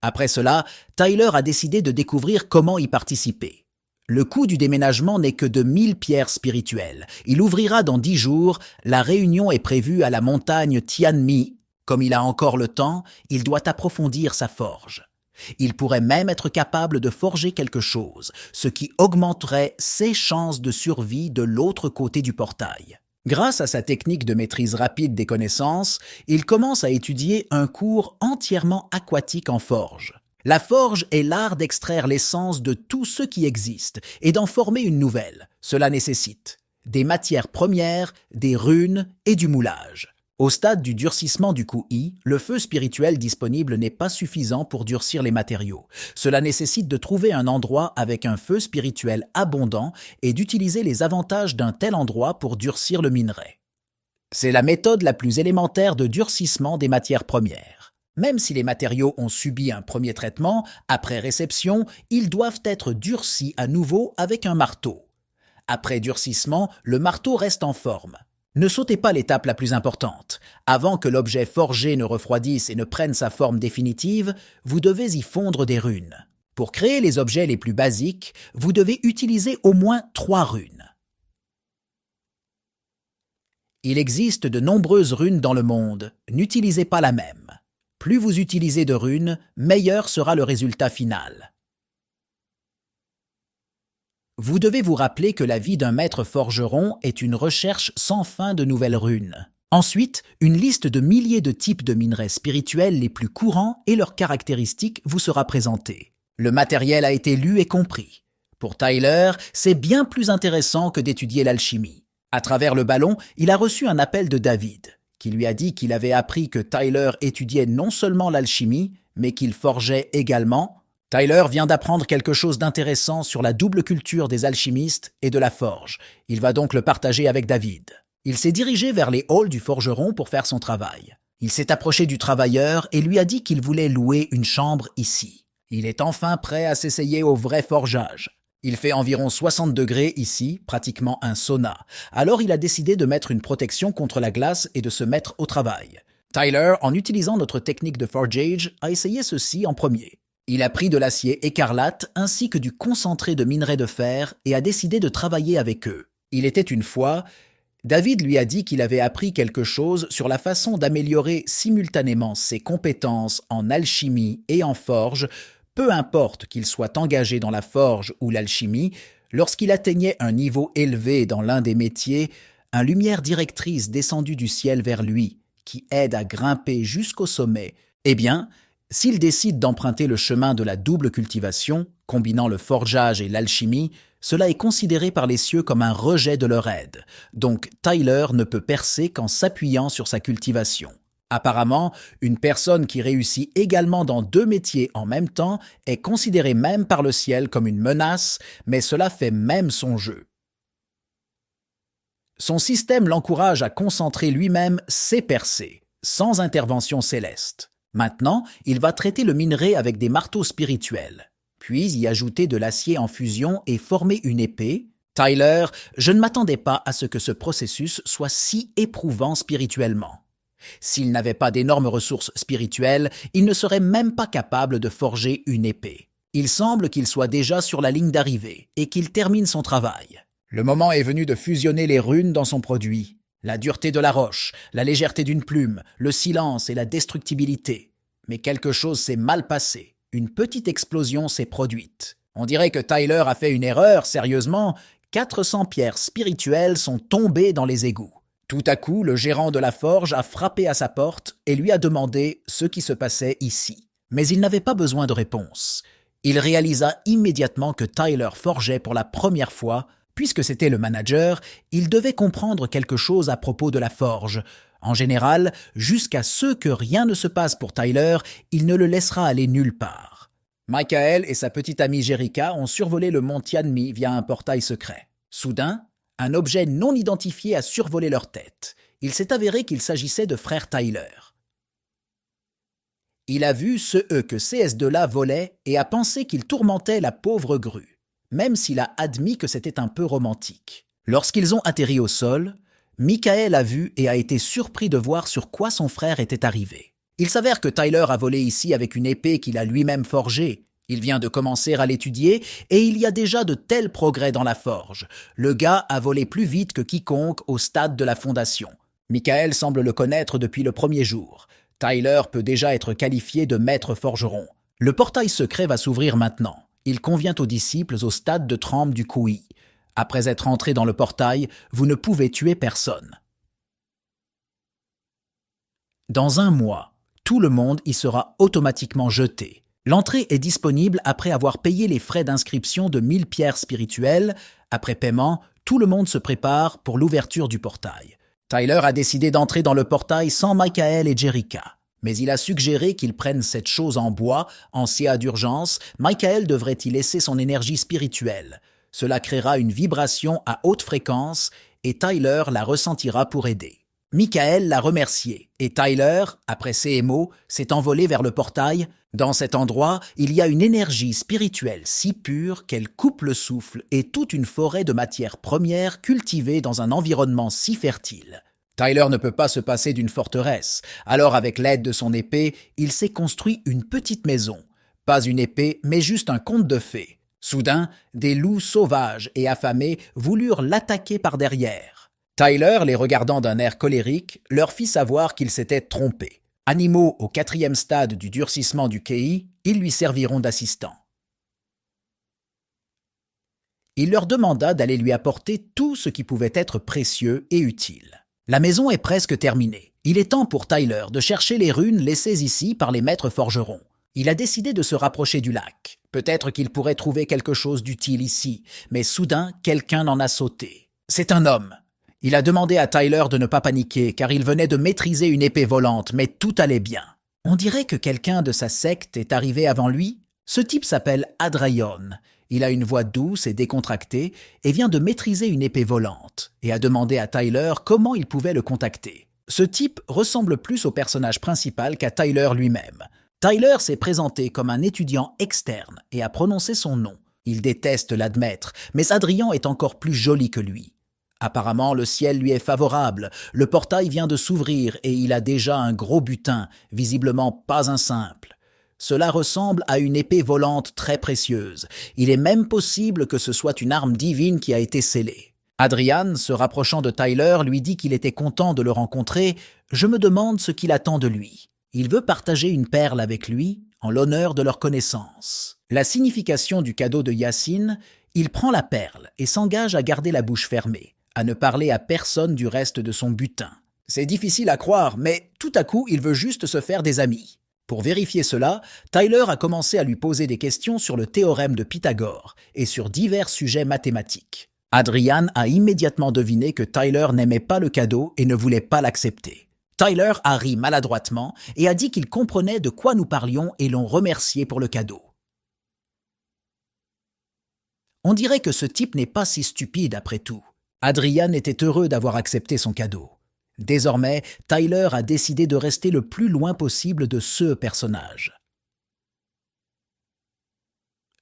Après cela, Tyler a décidé de découvrir comment y participer. Le coût du déménagement n'est que de 1000 pierres spirituelles. Il ouvrira dans 10 jours. La réunion est prévue à la montagne Tianmi. Comme il a encore le temps, il doit approfondir sa forge. Il pourrait même être capable de forger quelque chose, ce qui augmenterait ses chances de survie de l'autre côté du portail. Grâce à sa technique de maîtrise rapide des connaissances, il commence à étudier un cours entièrement aquatique en forge. La forge est l'art d'extraire l'essence de tout ce qui existe et d'en former une nouvelle. Cela nécessite des matières premières, des runes et du moulage. Au stade du durcissement du Kui, le feu spirituel disponible n'est pas suffisant pour durcir les matériaux. Cela nécessite de trouver un endroit avec un feu spirituel abondant et d'utiliser les avantages d'un tel endroit pour durcir le minerai. C'est la méthode la plus élémentaire de durcissement des matières premières. Même si les matériaux ont subi un premier traitement, après réception, ils doivent être durcis à nouveau avec un marteau. Après durcissement, le marteau reste en forme. Ne sautez pas l'étape la plus importante. Avant que l'objet forgé ne refroidisse et ne prenne sa forme définitive, vous devez y fondre des runes. Pour créer les objets les plus basiques, vous devez utiliser au moins 3 runes. Il existe de nombreuses runes dans le monde. N'utilisez pas la même. Plus vous utilisez de runes, meilleur sera le résultat final. Vous devez vous rappeler que la vie d'un maître forgeron est une recherche sans fin de nouvelles runes. Ensuite, une liste de milliers de types de minerais spirituels les plus courants et leurs caractéristiques vous sera présentée. Le matériel a été lu et compris. Pour Tyler, c'est bien plus intéressant que d'étudier l'alchimie. À travers le ballon, il a reçu un appel de David, qui lui a dit qu'il avait appris que Tyler étudiait non seulement l'alchimie, mais qu'il forgeait également. Tyler vient d'apprendre quelque chose d'intéressant sur la double culture des alchimistes et de la forge. Il va donc le partager avec David. Il s'est dirigé vers les halls du forgeron pour faire son travail. Il s'est approché du travailleur et lui a dit qu'il voulait louer une chambre ici. Il est enfin prêt à s'essayer au vrai forgeage. Il fait environ 60 degrés ici, pratiquement un sauna. Alors il a décidé de mettre une protection contre la glace et de se mettre au travail. Tyler, en utilisant notre technique de forgeage, a essayé ceci en premier. Il a pris de l'acier écarlate ainsi que du concentré de minerai de fer et a décidé de travailler avec eux. Il était une fois, David lui a dit qu'il avait appris quelque chose sur la façon d'améliorer simultanément ses compétences en alchimie et en forge, peu importe qu'il soit engagé dans la forge ou l'alchimie, lorsqu'il atteignait un niveau élevé dans l'un des métiers, une lumière directrice descendue du ciel vers lui, qui aide à grimper jusqu'au sommet, eh bien, s'il décide d'emprunter le chemin de la double cultivation, combinant le forgeage et l'alchimie, cela est considéré par les cieux comme un rejet de leur aide. Donc Tyler ne peut percer qu'en s'appuyant sur sa cultivation. Apparemment, une personne qui réussit également dans 2 métiers en même temps est considérée même par le ciel comme une menace, mais cela fait même son jeu. Son système l'encourage à concentrer lui-même ses percées, sans intervention céleste. Maintenant, il va traiter le minerai avec des marteaux spirituels, puis y ajouter de l'acier en fusion et former une épée. Tyler, je ne m'attendais pas à ce que ce processus soit si éprouvant spirituellement. S'il n'avait pas d'énormes ressources spirituelles, il ne serait même pas capable de forger une épée. Il semble qu'il soit déjà sur la ligne d'arrivée et qu'il termine son travail. Le moment est venu de fusionner les runes dans son produit. La dureté de la roche, la légèreté d'une plume, le silence et la destructibilité. Mais quelque chose s'est mal passé. Une petite explosion s'est produite. On dirait que Tyler a fait une erreur, sérieusement. 400 pierres spirituelles sont tombées dans les égouts. Tout à coup, le gérant de la forge a frappé à sa porte et lui a demandé ce qui se passait ici. Mais il n'avait pas besoin de réponse. Il réalisa immédiatement que Tyler forgeait pour la première fois. Puisque c'était le manager, il devait comprendre quelque chose à propos de la forge. En général, jusqu'à ce que rien ne se passe pour Tyler, il ne le laissera aller nulle part. Michael et sa petite amie Jerica ont survolé le mont Tianmi via un portail secret. Soudain, un objet non identifié a survolé leur tête. Il s'est avéré qu'il s'agissait de frère Tyler. Il a vu ce que CS2-là volait et a pensé qu'il tourmentait la pauvre grue, même s'il a admis que c'était un peu romantique. Lorsqu'ils ont atterri au sol, Michael a vu et a été surpris de voir sur quoi son frère était arrivé. Il s'avère que Tyler a volé ici avec une épée qu'il a lui-même forgée. Il vient de commencer à l'étudier et il y a déjà de tels progrès dans la forge. Le gars a volé plus vite que quiconque au stade de la fondation. Michael semble le connaître depuis le premier jour. Tyler peut déjà être qualifié de maître forgeron. Le portail secret va s'ouvrir maintenant. Il convient aux disciples au stade de trempe du Kui. Après être entré dans le portail, vous ne pouvez tuer personne. Dans un mois, tout le monde y sera automatiquement jeté. L'entrée est disponible après avoir payé les frais d'inscription de 1000 pierres spirituelles. Après paiement, tout le monde se prépare pour l'ouverture du portail. Tyler a décidé d'entrer dans le portail sans Michael et Jerica. Mais il a suggéré qu'ils prennent cette chose en bois, en CA d'urgence. Michael devrait y laisser son énergie spirituelle. Cela créera une vibration à haute fréquence et Tyler la ressentira pour aider. Michael l'a remercié et Tyler, après ces mots, s'est envolé vers le portail. Dans cet endroit, il y a une énergie spirituelle si pure qu'elle coupe le souffle et toute une forêt de matières premières cultivées dans un environnement si fertile. Tyler ne peut pas se passer d'une forteresse, alors avec l'aide de son épée, il s'est construit une petite maison. Pas une épée, mais juste un conte de fées. Soudain, des loups sauvages et affamés voulurent l'attaquer par derrière. Tyler, les regardant d'un air colérique, leur fit savoir qu'il s'était trompé. Animaux au 4e stade du durcissement du Kei, ils lui serviront d'assistant. Il leur demanda d'aller lui apporter tout ce qui pouvait être précieux et utile. La maison est presque terminée. Il est temps pour Tyler de chercher les runes laissées ici par les maîtres forgerons. Il a décidé de se rapprocher du lac. Peut-être qu'il pourrait trouver quelque chose d'utile ici, mais soudain, quelqu'un en a sauté. C'est un homme. Il a demandé à Tyler de ne pas paniquer, car il venait de maîtriser une épée volante, mais tout allait bien. On dirait que quelqu'un de sa secte est arrivé avant lui. Ce type s'appelle Adrayon. Il a une voix douce et décontractée et vient de maîtriser une épée volante et a demandé à Tyler comment il pouvait le contacter. Ce type ressemble plus au personnage principal qu'à Tyler lui-même. Tyler s'est présenté comme un étudiant externe et a prononcé son nom. Il déteste l'admettre, mais Adrien est encore plus joli que lui. Apparemment, le ciel lui est favorable, le portail vient de s'ouvrir et il a déjà un gros butin, visiblement pas un simple. Cela ressemble à une épée volante très précieuse. Il est même possible que ce soit une arme divine qui a été scellée. Adrian, se rapprochant de Tyler, lui dit qu'il était content de le rencontrer. Je me demande ce qu'il attend de lui. Il veut partager une perle avec lui, en l'honneur de leur connaissance. La signification du cadeau de Yacine, il prend la perle et s'engage à garder la bouche fermée, à ne parler à personne du reste de son butin. C'est difficile à croire, mais tout à coup, il veut juste se faire des amis. Pour vérifier cela, Tyler a commencé à lui poser des questions sur le théorème de Pythagore et sur divers sujets mathématiques. Adrian a immédiatement deviné que Tyler n'aimait pas le cadeau et ne voulait pas l'accepter. Tyler a ri maladroitement et a dit qu'il comprenait de quoi nous parlions et l'ont remercié pour le cadeau. On dirait que ce type n'est pas si stupide après tout. Adrian était heureux d'avoir accepté son cadeau. Désormais, Tyler a décidé de rester le plus loin possible de ce personnage.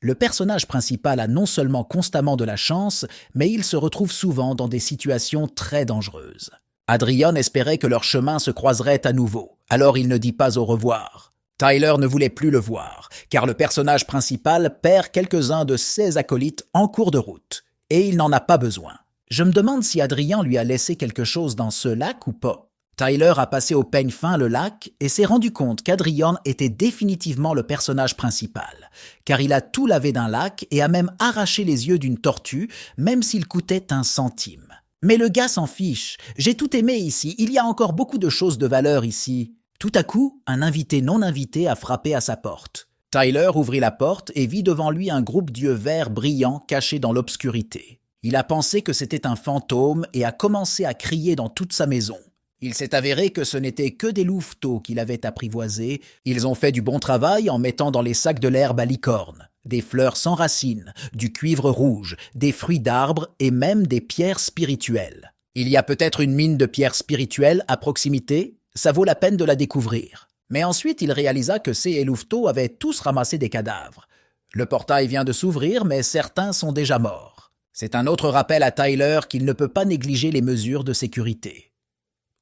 Le personnage principal a non seulement constamment de la chance, mais il se retrouve souvent dans des situations très dangereuses. Adrian espérait que leur chemin se croiserait à nouveau, alors il ne dit pas au revoir. Tyler ne voulait plus le voir, car le personnage principal perd quelques-uns de ses acolytes en cours de route, et il n'en a pas besoin. Je me demande si Adrien lui a laissé quelque chose dans ce lac ou pas. Tyler a passé au peigne fin le lac et s'est rendu compte qu'Adrien était définitivement le personnage principal, car il a tout lavé d'un lac et a même arraché les yeux d'une tortue, même s'il coûtait 1 centime. Mais le gars s'en fiche. J'ai tout aimé ici, il y a encore beaucoup de choses de valeur ici. Tout à coup, un invité non invité a frappé à sa porte. Tyler ouvrit la porte et vit devant lui un groupe d'yeux verts brillants cachés dans l'obscurité. Il a pensé que c'était un fantôme et a commencé à crier dans toute sa maison. Il s'est avéré que ce n'étaient que des louveteaux qu'il avait apprivoisés. Ils ont fait du bon travail en mettant dans les sacs de l'herbe à licorne, des fleurs sans racines, du cuivre rouge, des fruits d'arbres et même des pierres spirituelles. Il y a peut-être une mine de pierres spirituelles à proximité, ça vaut la peine de la découvrir. Mais ensuite, il réalisa que ces louveteaux avaient tous ramassé des cadavres. Le portail vient de s'ouvrir, mais certains sont déjà morts. C'est un autre rappel à Tyler qu'il ne peut pas négliger les mesures de sécurité.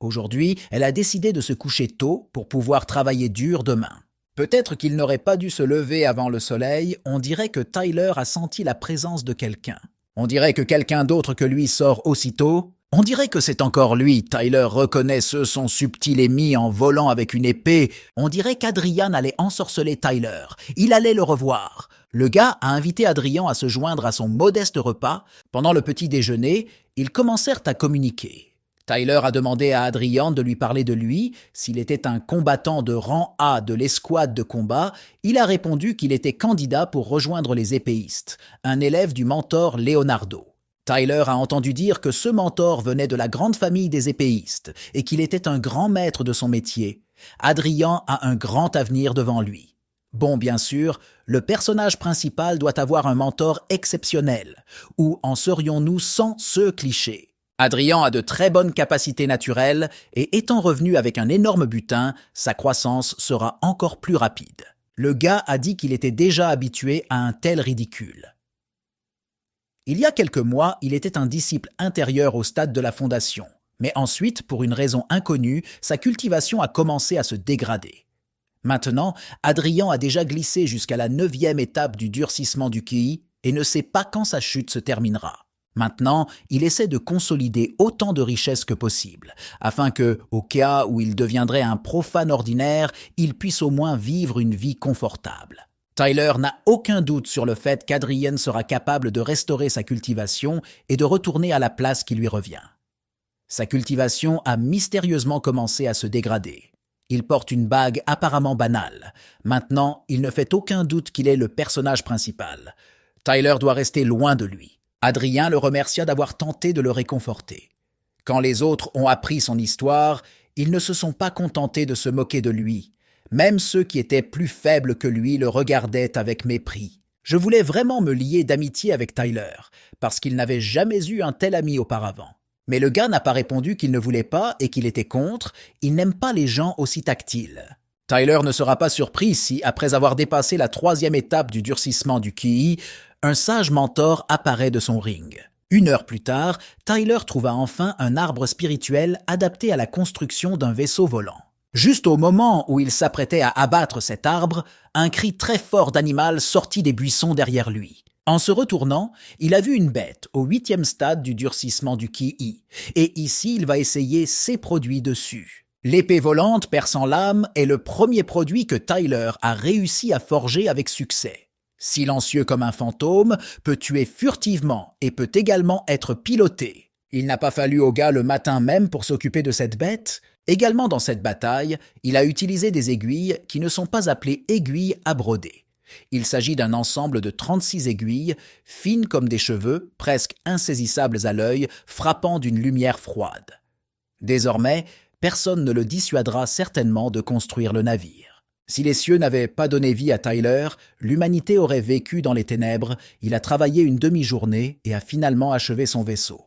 Aujourd'hui, elle a décidé de se coucher tôt pour pouvoir travailler dur demain. Peut-être qu'il n'aurait pas dû se lever avant le soleil, on dirait que Tyler a senti la présence de quelqu'un. On dirait que quelqu'un d'autre que lui sort aussitôt. On dirait que c'est encore lui. Tyler reconnaît son subtil émis en volant avec une épée. On dirait qu'Adrian allait ensorceler Tyler. Il allait le revoir. Le gars a invité Adrian à se joindre à son modeste repas. Pendant le petit déjeuner, ils commencèrent à communiquer. Tyler a demandé à Adrian de lui parler de lui. S'il était un combattant de rang A de l'escouade de combat, il a répondu qu'il était candidat pour rejoindre les épéistes, un élève du mentor Leonardo. Tyler a entendu dire que ce mentor venait de la grande famille des épéistes et qu'il était un grand maître de son métier. Adrian a un grand avenir devant lui. Bon, bien sûr, le personnage principal doit avoir un mentor exceptionnel. Où en serions-nous sans ce cliché? Adrian a de très bonnes capacités naturelles et étant revenu avec un énorme butin, sa croissance sera encore plus rapide. Le gars a dit qu'il était déjà habitué à un tel ridicule. Il y a quelques mois, il était un disciple intérieur au stade de la fondation. Mais ensuite, pour une raison inconnue, sa cultivation a commencé à se dégrader. Maintenant, Adrian a déjà glissé jusqu'à la 9e étape du durcissement du ki et ne sait pas quand sa chute se terminera. Maintenant, il essaie de consolider autant de richesses que possible, afin que, au cas où il deviendrait un profane ordinaire, il puisse au moins vivre une vie confortable. Tyler n'a aucun doute sur le fait qu'Adrian sera capable de restaurer sa cultivation et de retourner à la place qui lui revient. Sa cultivation a mystérieusement commencé à se dégrader. Il porte une bague apparemment banale. Maintenant, il ne fait aucun doute qu'il est le personnage principal. Tyler doit rester loin de lui. Adrien le remercia d'avoir tenté de le réconforter. Quand les autres ont appris son histoire, ils ne se sont pas contentés de se moquer de lui. Même ceux qui étaient plus faibles que lui le regardaient avec mépris. Je voulais vraiment me lier d'amitié avec Tyler, parce qu'il n'avait jamais eu un tel ami auparavant. Mais le gars n'a pas répondu qu'il ne voulait pas et qu'il était contre. Il n'aime pas les gens aussi tactiles. Tyler ne sera pas surpris si, après avoir dépassé la 3e étape du durcissement du ki, un sage mentor apparaît de son ring. 1 heure plus tard, Tyler trouva enfin un arbre spirituel adapté à la construction d'un vaisseau volant. Juste au moment où il s'apprêtait à abattre cet arbre, un cri très fort d'animal sortit des buissons derrière lui. En se retournant, il a vu une bête au 8e stade du durcissement du ki, et ici il va essayer ses produits dessus. L'épée volante perçant l'âme est le premier produit que Tyler a réussi à forger avec succès. Silencieux comme un fantôme, peut tuer furtivement et peut également être piloté. Il n'a pas fallu au gars le matin même pour s'occuper de cette bête. Également dans cette bataille, il a utilisé des aiguilles qui ne sont pas appelées aiguilles à broder. Il s'agit d'un ensemble de 36 aiguilles, fines comme des cheveux, presque insaisissables à l'œil, frappant d'une lumière froide. Désormais, personne ne le dissuadera certainement de construire le navire. Si les cieux n'avaient pas donné vie à Tyler, l'humanité aurait vécu dans les ténèbres. Il a travaillé une demi-journée et a finalement achevé son vaisseau.